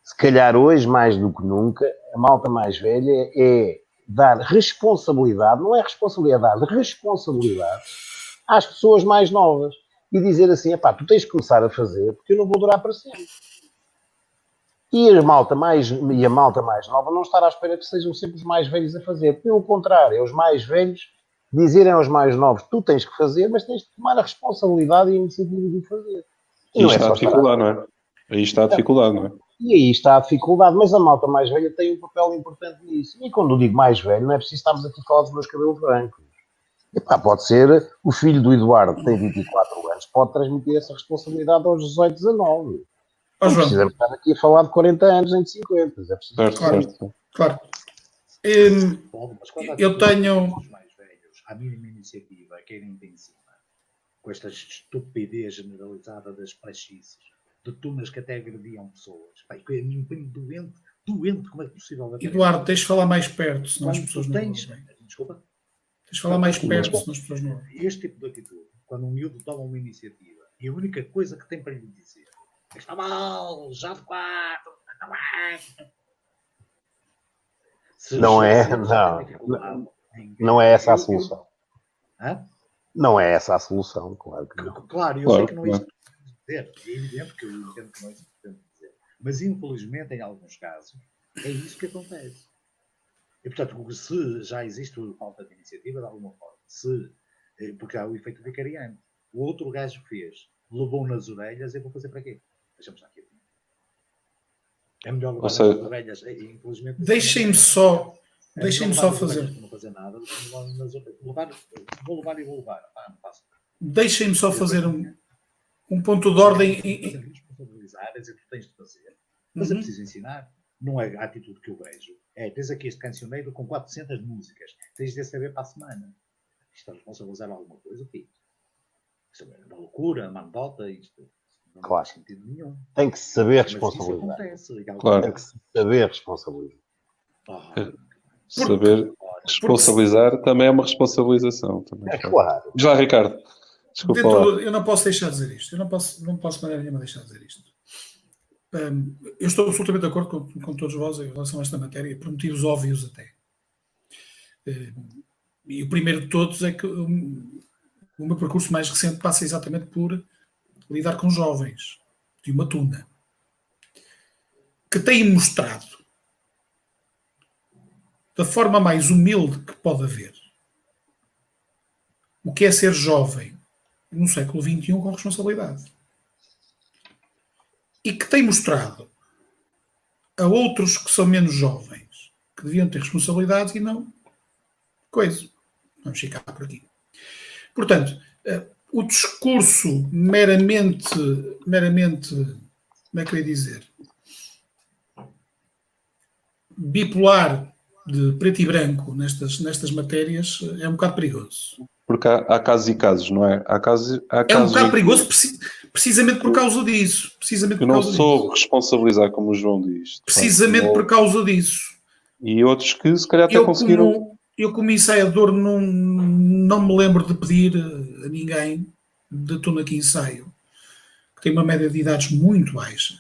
Se calhar hoje, mais do que nunca, a malta mais velha é dar responsabilidade, não é responsabilidade, responsabilidade às pessoas mais novas. E dizer assim, tu tens de começar a fazer, porque eu não vou durar para sempre. E a malta mais nova não estar à espera que sejam sempre os mais velhos a fazer. Pelo contrário, é os mais velhos dizerem aos mais novos, tu tens que fazer, mas tens de tomar a responsabilidade e a iniciativa de o fazer. E não está a dificuldade, não é? Aí está a dificuldade, não é? E aí está a dificuldade, mas a malta mais velha tem um papel importante nisso. E quando eu digo mais velho, não é preciso estarmos aqui a falar dos meus cabelos brancos. Pode ser o filho do Eduardo, que tem 24 anos, pode transmitir essa responsabilidade aos 18, 19. Não precisamos estar aqui a falar de 40 anos nem de 50. É preciso claro. Eu tenho... Os mais velhos, à mínima iniciativa, querem de em cima, com esta estupidez generalizada das praxices, de turmas que até agrediam pessoas. Que a mim põe doente, como é possível? Eduardo, tens de falar mais perto, senão as pessoas não ouvem. Desculpa? Tens de falar mais perto, senão as pessoas não ouvem. Este tipo de atitude, quando um miúdo toma uma iniciativa, e a única coisa que tem para lhe dizer é que está mal, já de quarto, está bem. Não é essa a solução. Hã? Não é essa a solução, claro que não. Claro, eu sei que não é isso que dizer. É evidente que eu entendo que não é isso que pretendo dizer. Mas, infelizmente, em alguns casos, é isso que acontece. E, portanto, se já existe falta de iniciativa, de alguma forma, porque há o efeito vicariante, o outro gajo fez, levou nas orelhas, eu vou fazer para quê? Deixa-me estar aqui. É melhor levar nas orelhas, infelizmente. Deixem-me só fazer. Não fazer nada, vou levar. Não faço. Deixem-me só fazer um ponto de ordem. Responsabilizar, é dizer que tu tens de fazer, mas é preciso ensinar. Não é a atitude que eu vejo. Tens aqui este cancioneiro com 400 músicas, tens de saber para a semana. Isto é responsabilizar alguma coisa, o quê? Isto é uma loucura, uma anedota, isto não faz sentido nenhum. Tem que saber responsabilizar. Claro. Tem que saber responsabilizar. Saber responsabilizar também é uma responsabilização. Também, claro. Já, Ricardo. Desculpa. Eu não posso deixar de dizer isto. Eu não posso de maneira nenhuma deixar de dizer isto. Eu estou absolutamente de acordo com todos vós em relação a esta matéria, por motivos óbvios até. E o primeiro de todos é que o meu percurso mais recente passa exatamente por lidar com jovens de uma tuna que têm mostrado da forma mais humilde que pode haver o que é ser jovem no século XXI com responsabilidade. E que tem mostrado a outros que são menos jovens, que deviam ter responsabilidades e não coisa. Vamos ficar por aqui. Portanto, o discurso meramente, como é que eu ia dizer, bipolar de preto e branco nestas matérias é um bocado perigoso. Porque há casos e casos, não é? Há casos um bocado perigoso precisamente por causa disso. Eu não soube responsabilizar, como o João diz. Precisamente por causa disso. E outros que se calhar até conseguiram... Eu como ensaiador não me lembro de pedir a ninguém da tuna que ensaio, que tem uma média de idades muito baixa.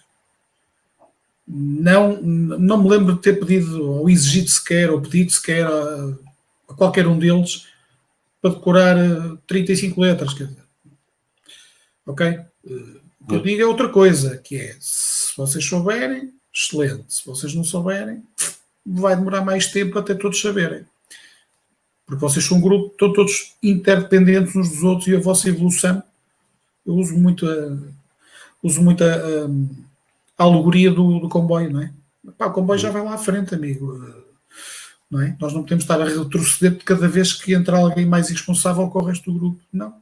Não me lembro de ter pedido ou exigido sequer, ou pedido sequer a qualquer um deles para decorar 35 letras, quer dizer. Ok? O que eu digo é outra coisa, que é, se vocês souberem, excelente. Se vocês não souberem, vai demorar mais tempo até todos saberem. Porque vocês são um grupo, estão todos interdependentes uns dos outros e a vossa evolução, eu uso muito a alegoria do comboio, não é? O comboio já vai lá à frente, amigo. não é? Nós não podemos estar a retroceder de cada vez que entra alguém mais irresponsável com o resto do grupo, não.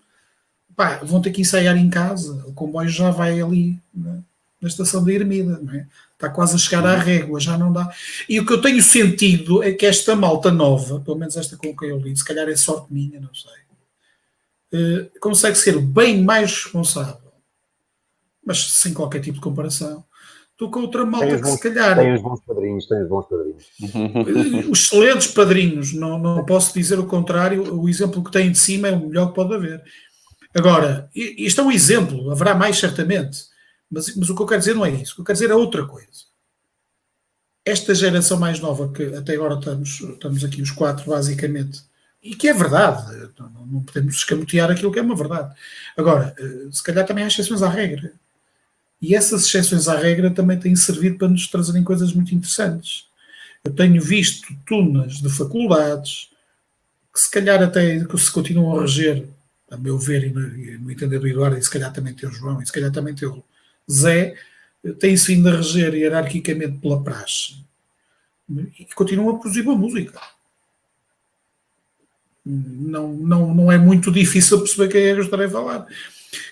Pá, vão ter que ensaiar em casa, o comboio já vai ali na estação da Ermida, não é? Está quase a chegar à régua, já não dá. E o que eu tenho sentido é que esta malta nova, pelo menos esta com quem eu lido, se calhar é sorte minha, não sei, consegue ser bem mais responsável, mas sem qualquer tipo de comparação, do que a outra malta que se calhar... Tem os bons padrinhos. Os excelentes padrinhos, não posso dizer o contrário, o exemplo que têm de cima é o melhor que pode haver. Agora, isto é um exemplo, haverá mais certamente, mas o que eu quero dizer não é isso, o que eu quero dizer é outra coisa. Esta geração mais nova, que até agora estamos aqui os 4 basicamente, e que é verdade, não podemos escamotear aquilo que é uma verdade. Agora, se calhar também há exceções à regra. E essas exceções à regra também têm servido para nos trazerem coisas muito interessantes. Eu tenho visto tunas de faculdades que se calhar até se continuam a reger, a meu ver e no entender do Eduardo, e se calhar também tem o João, e se calhar também tem o Zé, tem-se vindo a reger hierarquicamente pela praxe. E continuam a produzir boa música. Não é muito difícil perceber quem é que eu estarei a falar.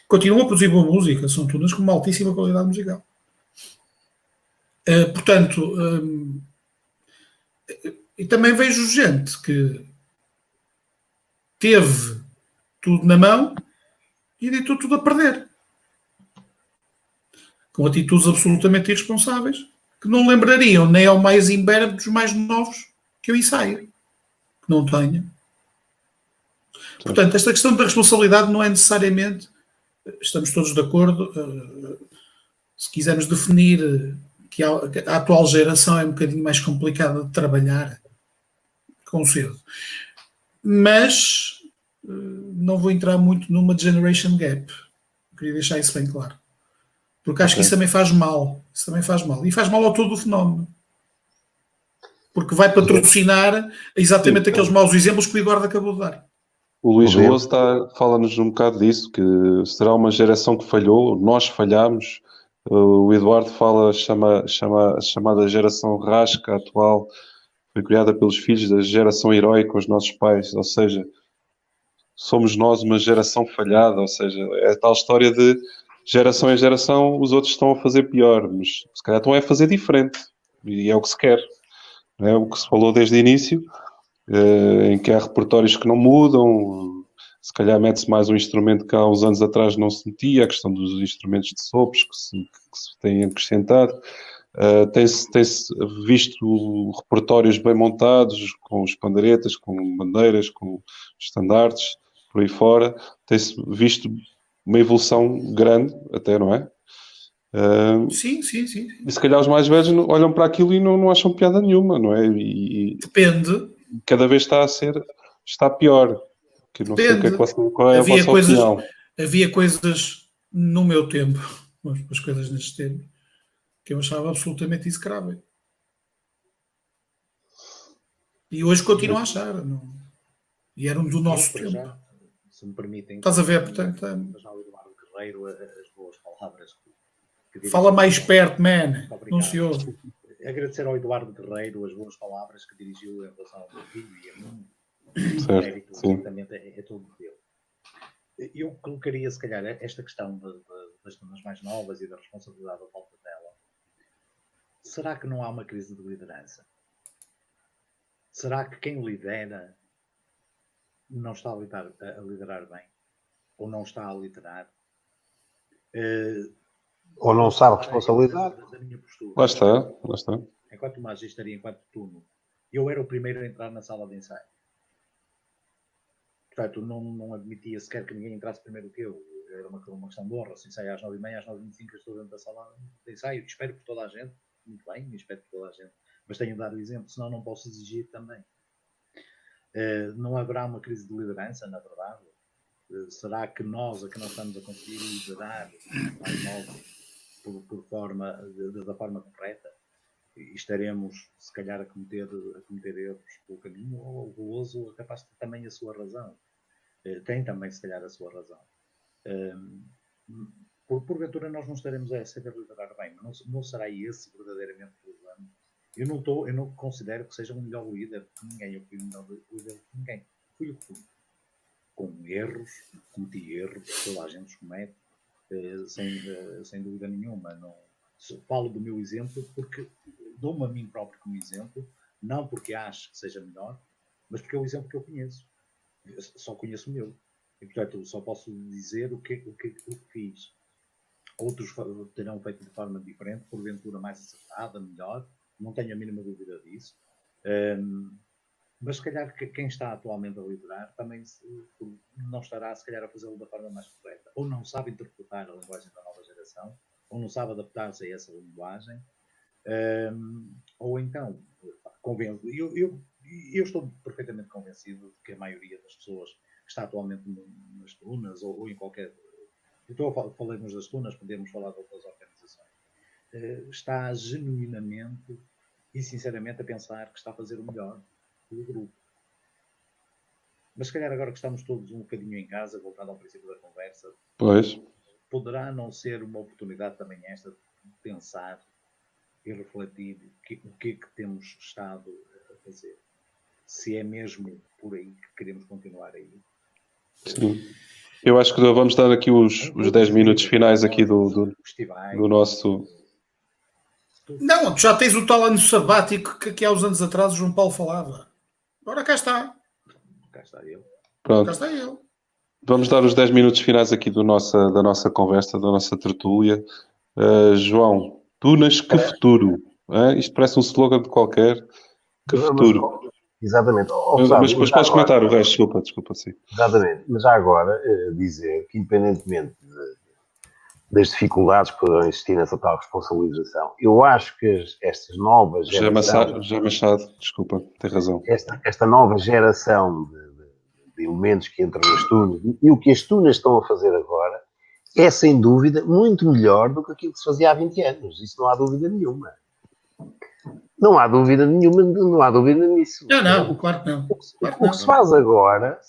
Continuam a produzir boa música, são tunas com uma altíssima qualidade musical. Portanto, e também vejo gente que teve tudo na mão e deitou tudo a perder. Com atitudes absolutamente irresponsáveis, que não lembrariam nem ao mais imberbe dos mais novos que eu ensaio. Que não tenha. Portanto, esta questão da responsabilidade não é necessariamente, estamos todos de acordo, se quisermos definir que a atual geração é um bocadinho mais complicada de trabalhar, concedo. Mas não vou entrar muito numa generation gap. Queria deixar isso bem claro. Porque acho que isso também faz mal. Isso também faz mal. E faz mal ao todo o fenómeno. Porque vai patrocinar exatamente aqueles maus exemplos que o Eduardo acabou de dar. O Luís Veloso fala-nos um bocado disso, que será uma geração que falhou, nós falhámos. O Eduardo chama a chamada geração rasca atual, foi criada pelos filhos da geração heroica, os nossos pais, ou seja, somos nós uma geração falhada, ou seja, é a tal história de geração em geração os outros estão a fazer pior, mas se calhar estão a fazer diferente, e é o que se quer. Não é o que se falou desde o início, em que há repertórios que não mudam, se calhar mete-se mais um instrumento que há uns anos atrás não se metia, a questão dos instrumentos de sopros que se têm acrescentado. Tem-se visto repertórios bem montados, com os pandeiretas, com bandeiras, com estandartes, por aí fora. Tem-se visto uma evolução grande, até, não é? Sim. E se calhar os mais velhos olham para aquilo e não acham piada nenhuma, não é? Depende. Cada vez está pior. Que não sei qual é a vossa opinião. Havia coisas no meu tempo, as coisas neste tempo, que eu achava absolutamente execrável. E hoje continuo a achar. Não? E eram do nosso tempo. Já, se me permitem. Estás a ver, portanto. Mas ao Eduardo Guerreiro, as boas palavras que fala mais perto, man. Não se ouve. Agradecer ao Eduardo Guerreiro as boas palavras que dirigiu em relação ao meu filho e a mim. Certo, o mérito certamente é todo dele. Eu colocaria, se calhar, esta questão das turmas mais novas e da responsabilidade à volta dela. Será que não há uma crise de liderança? Será que quem lidera não está a liderar bem? Ou não está a liderar? Ou não sabe responsabilidade? Lá está. Enquanto magistraria, enquanto turno, eu era o primeiro a entrar na sala de ensaio. Portanto, não admitia sequer que ninguém entrasse primeiro que eu. Era uma questão de honra. Se ensaio às 9h30, às 9h25, eu estou dentro da sala de ensaio. Espero por toda a gente. Muito bem, espero por toda a gente. Mas tenho de dar o exemplo, senão não posso exigir também. Não haverá uma crise de liderança, na verdade? Será que nós estamos a conseguir liderar mais novos por forma, da forma correta? E estaremos, se calhar, a cometer erros pelo caminho, ou o Veloso é capaz de ter também a sua razão. Tem também, se calhar, a sua razão. Porventura nós não estaremos a saber liderar bem, mas não será esse verdadeiramente o problema. Eu não considero que seja um melhor líder que ninguém. Eu fui um melhor líder que ninguém. Fui o que fui. Com erros, cometi erros, toda a gente os comete, sem dúvida nenhuma. Não, falo do meu exemplo porque dou-me a mim próprio como exemplo, não porque acho que seja melhor, mas porque é o exemplo que eu conheço. Eu só conheço o meu. E, portanto, só posso dizer o que fiz. Outros terão feito de forma diferente, porventura mais acertada, melhor. Não tenho a mínima dúvida disso. Mas se calhar quem está atualmente a liderar também não estará, se calhar, a fazê-lo da forma mais correta. Ou não sabe interpretar a linguagem da nova geração, ou não sabe adaptar-se a essa linguagem, ou então, eu estou perfeitamente convencido de que a maioria das pessoas que está atualmente nas tunas, ou em qualquer... Falemos das tunas, podemos falar de outras organizações. Está genuinamente e sinceramente a pensar que está a fazer o melhor do grupo. Mas se calhar agora que estamos todos um bocadinho em casa, voltando ao princípio da conversa, Pois. Poderá não ser uma oportunidade também esta de pensar e refletir o que é que temos estado a fazer. Se é mesmo por aí que queremos continuar aí. Sim. Eu acho que vamos dar aqui os 10 minutos finais aqui do nosso... Não, tu já tens o tal ano sabático que há uns anos atrás o João Paulo falava. Agora cá está. Cá está ele. Pronto. Cá está ele. Vamos dar os 10 minutos finais aqui da nossa conversa, da nossa tertúlia. João, Tunas, que futuro? Isto parece um slogan de qualquer. Que futuro? Exatamente. Mas depois podes comentar o resto, desculpa, sim. Exatamente. Mas já agora, dizer que independentemente das dificuldades que poderão existir nessa tal responsabilização, eu acho que estas novas gerações... Já Machado, desculpa, tem razão. Esta nova geração de elementos que entram nas tunas e o que as tunas estão a fazer agora é, sem dúvida, muito melhor do que aquilo que se fazia há 20 anos. Isso não há dúvida nenhuma. Não há dúvida nisso. Não, claro que não. O que se faz agora,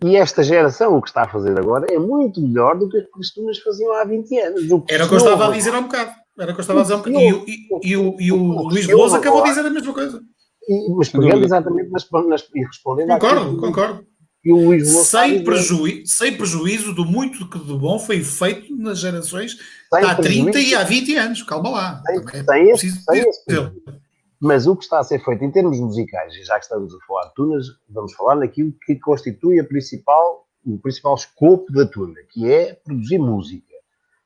e esta geração, o que está a fazer agora, é muito melhor do que as tunas faziam há 20 anos. Era o que eu estava a dizer há um bocado. E o Luís Veloso acabou de dizer a mesma coisa. Mas pegando exatamente e respondendo... Concordo. E o Luís Veloso sem prejuízo do muito que de bom foi feito nas gerações há 30 e há 20 anos. Calma lá. Mas o que está a ser feito em termos musicais, e já que estamos a falar de tunas, vamos falar naquilo que constitui o principal escopo da tuna, que é produzir música.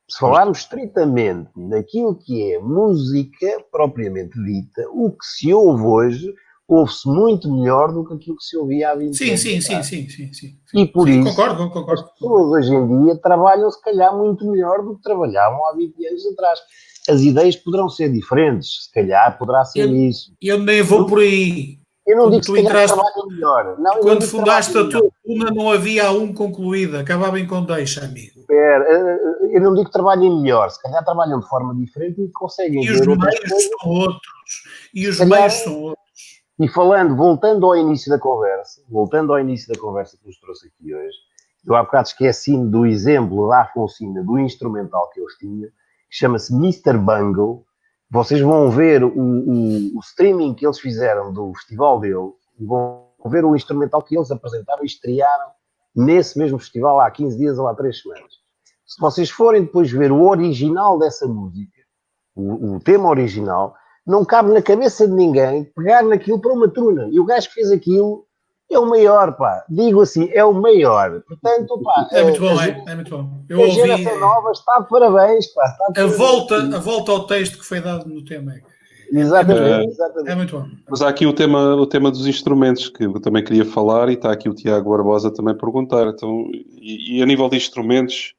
Se falarmos estritamente naquilo que é música propriamente dita, o que se ouve hoje ouve-se muito melhor do que aquilo que se ouvia há 20 anos. Sim. E por isso, concordo. As pessoas hoje em dia trabalham, se calhar, muito melhor do que trabalhavam há 20 anos atrás. As ideias poderão ser diferentes, se calhar poderá ser isso. Eu nem vou por aí. Eu não digo que se calhar trabalhem melhor. Não, quando fundaste a tua tuna não havia um concluída, acabava em condeixa, amigo. Eu não digo que trabalhem melhor, se calhar trabalham de forma diferente e conseguem... E os meios são outros. E voltando ao início da conversa que nos trouxe aqui hoje, eu há bocado esqueci-me do exemplo da Afonsina, do instrumental que eles tinham, que chama-se Mr. Bungle. Vocês vão ver o streaming que eles fizeram do festival deles, e vão ver o instrumental que eles apresentaram e estrearam nesse mesmo festival há 15 dias ou há 3 semanas. Se vocês forem depois ver o original dessa música, o tema original, não cabe na cabeça de ninguém pegar naquilo para uma truna. E o gajo que fez aquilo é o maior, pá. Digo assim, é o maior. Portanto, pá... É muito bom. Eu ouvi... A geração nova está de parabéns, pá. A volta ao texto que foi dado no tema. Exatamente. É muito bom. Mas há aqui o tema dos instrumentos, que eu também queria falar, e está aqui o Tiago Barbosa também a perguntar. Então, e a nível de instrumentos...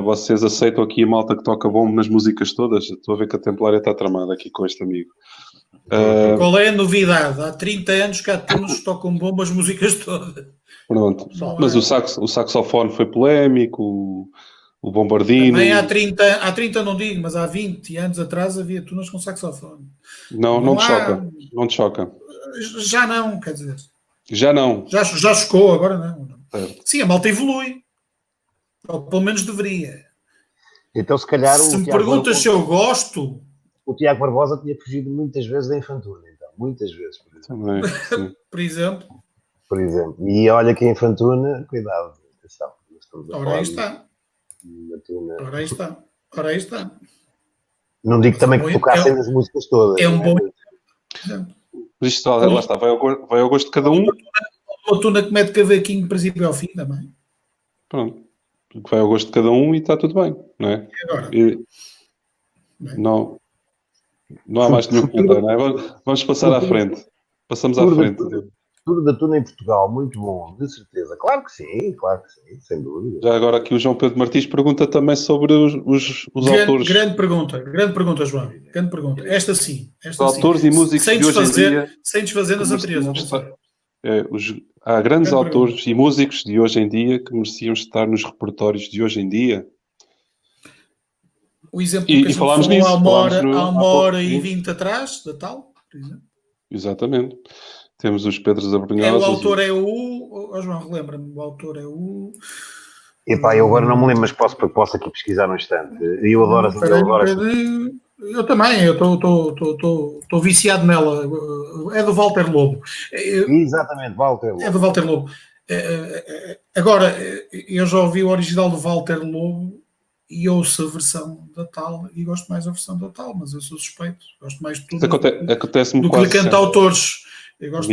vocês aceitam aqui a malta que toca bombo nas músicas todas? Estou a ver que a Templária está tramada aqui com este amigo. Qual é a novidade? Há 30 anos que há turnos que tocam bombo as músicas todas. Pronto. Mas o saxofone foi polémico, o bombardino... Também há 30 não digo, mas há 20 anos atrás havia turnos com saxofone. Não te choca. Já não, quer dizer. Já não. Já chocou, agora não. Certo. Sim, a malta evolui. Ou pelo menos deveria. Então, se calhar... Se me perguntas se eu gosto, o Tiago Barbosa tinha fugido muitas vezes da Infantuna, então. Muitas vezes, por exemplo. Também, sim. Por exemplo. Por exemplo. E olha que a Infantuna, cuidado, atenção. Nós estamos a Ora falar aí de está. uma tuna. Ora aí está. Ora aí está. Não digo Mas é um também bom, que tocassem nas músicas todas, é um não é? bom Mas exemplo. Mas isto, lá está, vai ao gosto de cada um. Uma tuna que mete cavaquinho do princípio ao fim também. Pronto. Que vai ao gosto de cada um e está tudo bem, não é? E agora? E não, não há mais nenhum comentário, não é? Vamos passar à frente. Passamos à frente. futuro da tuna em Portugal, muito bom, de certeza. Claro que sim, sem dúvida. Já agora aqui o João Pedro Martins pergunta também sobre os autores. Grande pergunta, João. Grande pergunta. Esta sim. Os autores e músicos sem de hoje em dia. Sem desfazer nas anteriores. Há grandes Grande autores pergunta. e músicos de hoje em dia que mereciam estar nos repertórios de hoje em dia. O exemplo E que a gente falámos falou nisso, há uma hora e 20 atrás, da tal, por exemplo. Exatamente. Temos os Pedros O Abrunhosos. autor é o João, relembra-me, o autor é o... Epá, eu agora não me lembro, mas posso aqui pesquisar no instante. Eu adoro as Eu também, eu estou viciado nela. É do Walter Lobo. Exatamente, Walter Lobo. É do Walter Lobo. Agora, eu já ouvi o original do Walter Lobo e ouço a versão da tal e gosto mais da versão da tal, mas eu sou suspeito. Gosto mais de tudo Acontece-me do que quase lhe canta sempre. autores. Eu gosto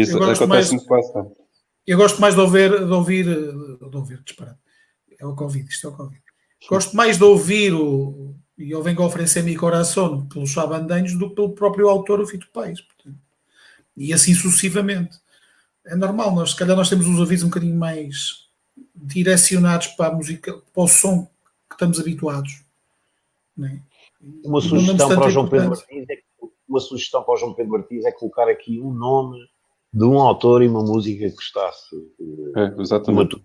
mais de ouvir disparado. É o Covid, isto é o Covid. Gosto mais de ouvir e eu venho oferecer-me coração pelos chabandanhos do que pelo próprio autor, o Fito Paes. Portanto, e assim sucessivamente. É normal, se calhar nós temos os ouvidos um bocadinho mais direcionados para a música, para o som que estamos habituados. Não é? Uma sugestão para o João Pedro Martins é colocar aqui um nome de um autor e uma música que gostasse. Exatamente.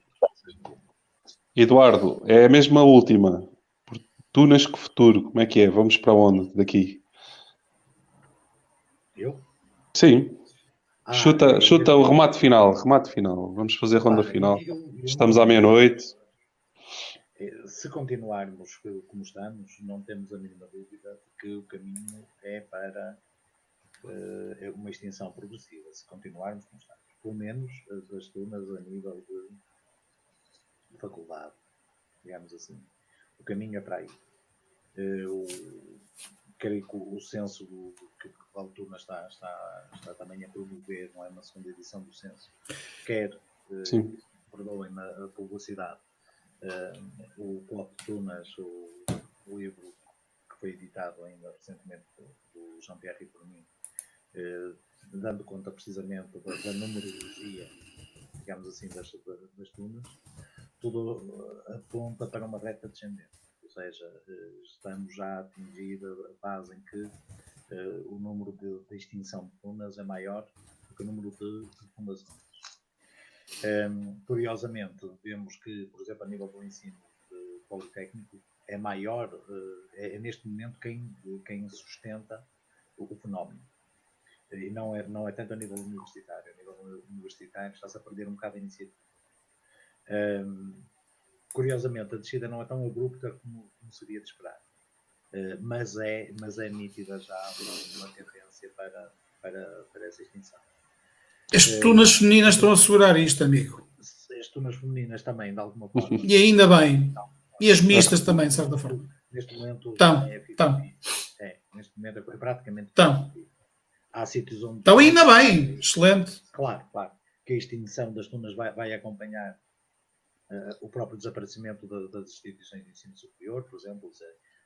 Eduardo, é a mesma última. Tunas que futuro, como é que é? Vamos para onde daqui? Eu? Sim. Chuta o remate final. Vamos fazer ronda final. Estamos à meia-noite. Se continuarmos como estamos, não temos a mínima dúvida de que o caminho é para uma extinção progressiva. Se continuarmos como estamos. Pelo menos as tunas a nível de faculdade, digamos assim. O caminho é para aí. Creio que o censo que a Altuna está também a promover, não é uma segunda edição do censo, perdoem-me a publicidade, o Plot de Tunas, o livro que foi editado ainda recentemente do Jean-Pierre por mim, dando conta precisamente da numerologia, digamos assim, das tunas, tudo aponta para uma reta descendente. Ou seja, estamos já a atingir a fase em que o número de extinção de tunas é maior do que o número de fundações. Curiosamente, vemos que, por exemplo, a nível do ensino politécnico, é maior, é neste momento quem sustenta o fenómeno. E não é tanto a nível universitário. A nível universitário está-se a perder um bocado a iniciativa. Curiosamente, a descida não é tão abrupta como seria de esperar, mas é nítida já uma tendência para essa extinção. As tunas femininas estão a segurar isto, amigo. As tunas femininas também, de alguma forma. E ainda bem. E as mistas também, de certa forma. Neste momento neste momento é praticamente há sítios onde... Então ainda bem, excelente. Claro, que a extinção das tunas vai acompanhar o próprio desaparecimento das instituições de ensino superior, por exemplo,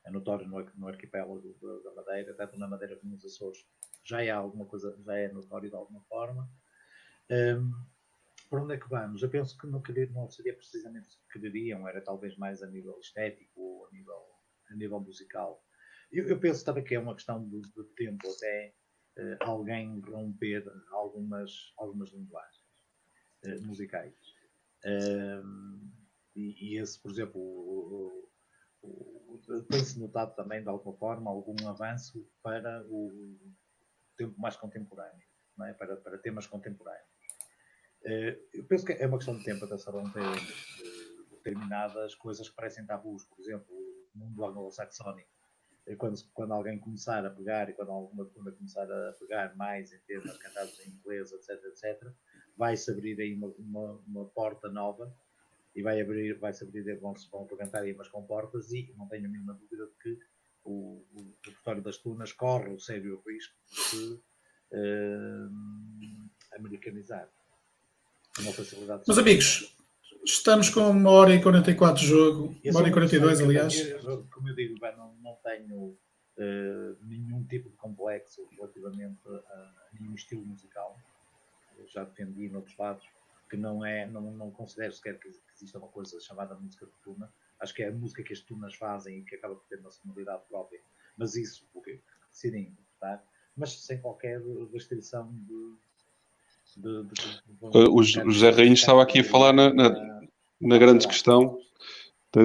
é notório no arquipélago da Madeira, tanto na Madeira como nos Açores, já é notório de alguma forma. Para onde é que vamos? Eu penso que não seria precisamente o que quereriam, era talvez mais a nível estético ou a nível musical. Eu penso também que é uma questão de tempo até alguém romper algumas linguagens musicais. E esse, por exemplo, tem-se notado também de alguma forma algum avanço para o tempo mais contemporâneo, não é? Para temas contemporâneos. Eu penso que é uma questão de tempo até se romperem determinadas coisas que parecem tabus, por exemplo, o mundo anglo-saxónico quando alguém começar a pegar e quando alguma tuna começar a pegar mais em termos cantados em inglês, etc, vai-se abrir aí uma porta nova e vai-se abrir, vão apresentar aí umas comportas e não tenho a mínima dúvida de que o repertório das tunas corre o sério risco de americanizar. Uma facilidade. Meus amigos, estamos com 1h44 de jogo, 1h42, aliás. Como eu digo, não tenho nenhum tipo de complexo relativamente a nenhum estilo musical. Eu já defendi noutros lados que não considero sequer que exista uma coisa chamada música de tuna. Acho que é a música que as tunas fazem e que acaba por ter uma sonoridade própria. Mas isso, porque decidem interpretar, mas sem qualquer restrição O José Rainho estava aqui a falar na grande questão,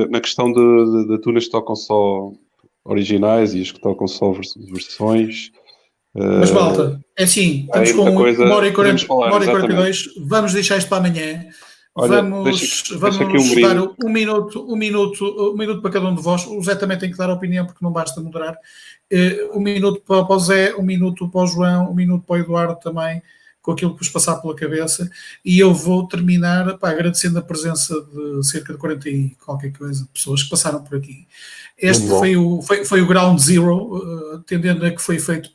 na questão de tunas que tocam só originais e as que tocam só versões. Mas malta, é assim, estamos com 1h42, vamos deixar isto para amanhã. Olha, vamos aqui dar um minuto para cada um de vós. O Zé também tem que dar a opinião, porque não basta moderar. Um minuto para o Zé, um minuto para o João, um minuto para o Eduardo também, com aquilo que vos passar pela cabeça. E eu vou terminar agradecendo a presença de cerca de 40 e qualquer coisa pessoas que passaram por aqui. Este foi o Ground Zero, atendendo a que foi feito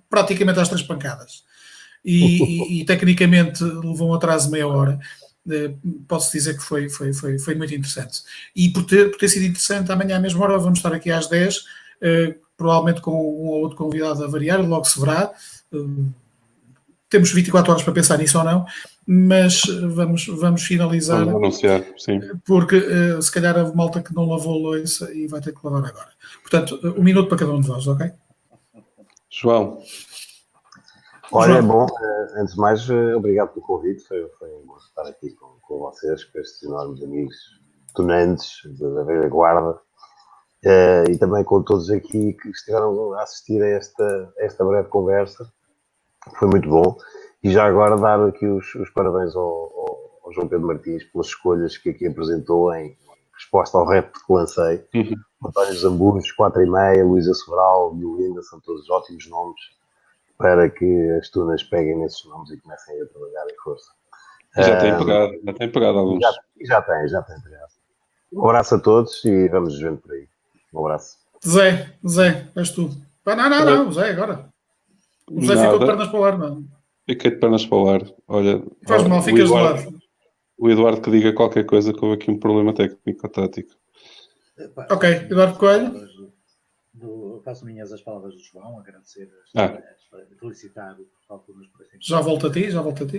praticamente às 3 pancadas. E tecnicamente levou um atraso de meia hora. Posso dizer que foi muito interessante. E por ter sido interessante, amanhã à mesma hora vamos estar aqui às 10, provavelmente com um ou outro convidado a variar, logo se verá. Temos 24 horas para pensar nisso ou não, mas vamos finalizar. Vamos anunciar, sim. Porque se calhar houve malta que não lavou a louça e vai ter que lavar agora. Portanto, um minuto para cada um de vós, ok? João. Olha, é bom, antes de mais, obrigado pelo convite, foi bom estar aqui com vocês, com estes enormes amigos tunantes da velha guarda, e também com todos aqui que estiveram a assistir a esta breve conversa, foi muito bom, e já agora dar aqui os parabéns ao João Pedro Martins pelas escolhas que aqui apresentou em resposta ao rap que lancei. António Zamburos, 4,5, Luísa Sobral, Violinda, são todos ótimos nomes para que as tunas peguem nesses nomes e comecem a trabalhar em força. Já tem pegado alguns. Já tem pegado. Um abraço a todos e vamos vendo por aí. Um abraço. Zé, és tu. Não, Zé, agora. O Zé ficou de pernas para o ar, não. Fiquei de pernas para o ar. Olha, faz mal, ficas de lado. O Eduardo que diga qualquer coisa, que houve aqui um problema técnico ou tático. Ok, Eduardo Coelho. Faço minhas as palavras do João, agradecer, felicitar o Portugal Tunas por este. Já volto a ti.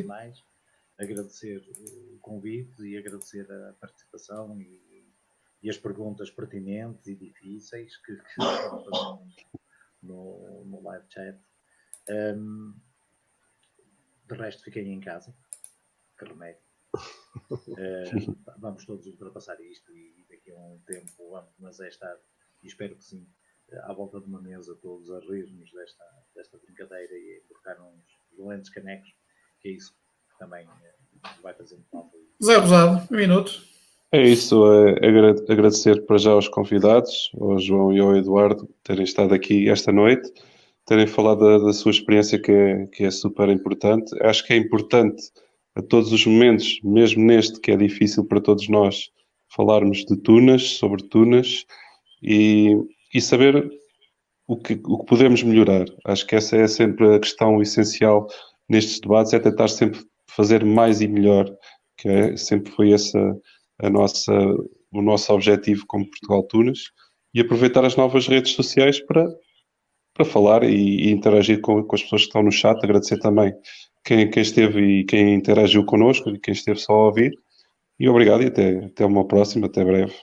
Mais, agradecer o convite e agradecer a participação e as perguntas pertinentes e difíceis que foram fazendo no live chat. De resto, fiquei em casa, que remédio. Vamos todos ultrapassar isto e daqui a um tempo vamos estar, e espero que sim, à volta de uma mesa todos a rir-nos desta brincadeira e a emborcar uns valentes canecos, que é isso que também vai fazer muito mal. Zé Rosado, um minuto. É isso, agradecer para já aos convidados, ao João e ao Eduardo, terem estado aqui esta noite, terem falado da sua experiência que é super importante. Acho que é importante a todos os momentos, mesmo neste que é difícil para todos nós, falarmos de tunas, sobre tunas e saber o que podemos melhorar. Acho que essa é sempre a questão essencial nestes debates, é tentar sempre fazer mais e melhor, que sempre foi esse o nosso objetivo como Portugal Tunas, e aproveitar as novas redes sociais para falar e interagir com as pessoas que estão no chat. Agradecer também quem esteve e quem interagiu connosco e quem esteve só a ouvir. E obrigado e até uma próxima, até breve.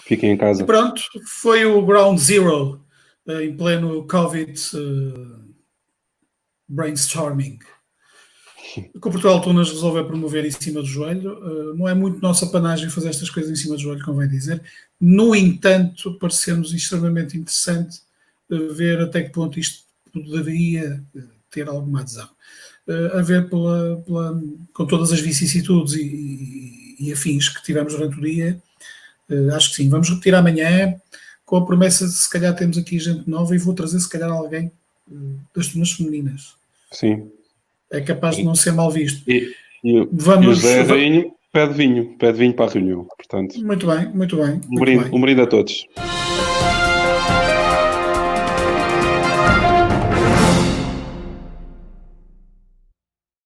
Fiquem em casa. E pronto, foi o Ground Zero em pleno Covid brainstorming. Que o Portugal Tunas resolveu promover em cima do joelho. Não é muito nossa panagem fazer estas coisas em cima do joelho, convém dizer. No entanto, pareceu-nos extremamente interessante ver até que ponto isto poderia ter alguma adesão. A ver com todas as vicissitudes e afins que tivemos durante o dia, acho que sim. Vamos repetir amanhã com a promessa de se calhar temos aqui gente nova e vou trazer se calhar alguém das turmas femininas. Sim. É capaz de não ser mal visto. E o José Rainho pede vinho para a reunião. Portanto, Muito bem, muito bem. um brinde a todos.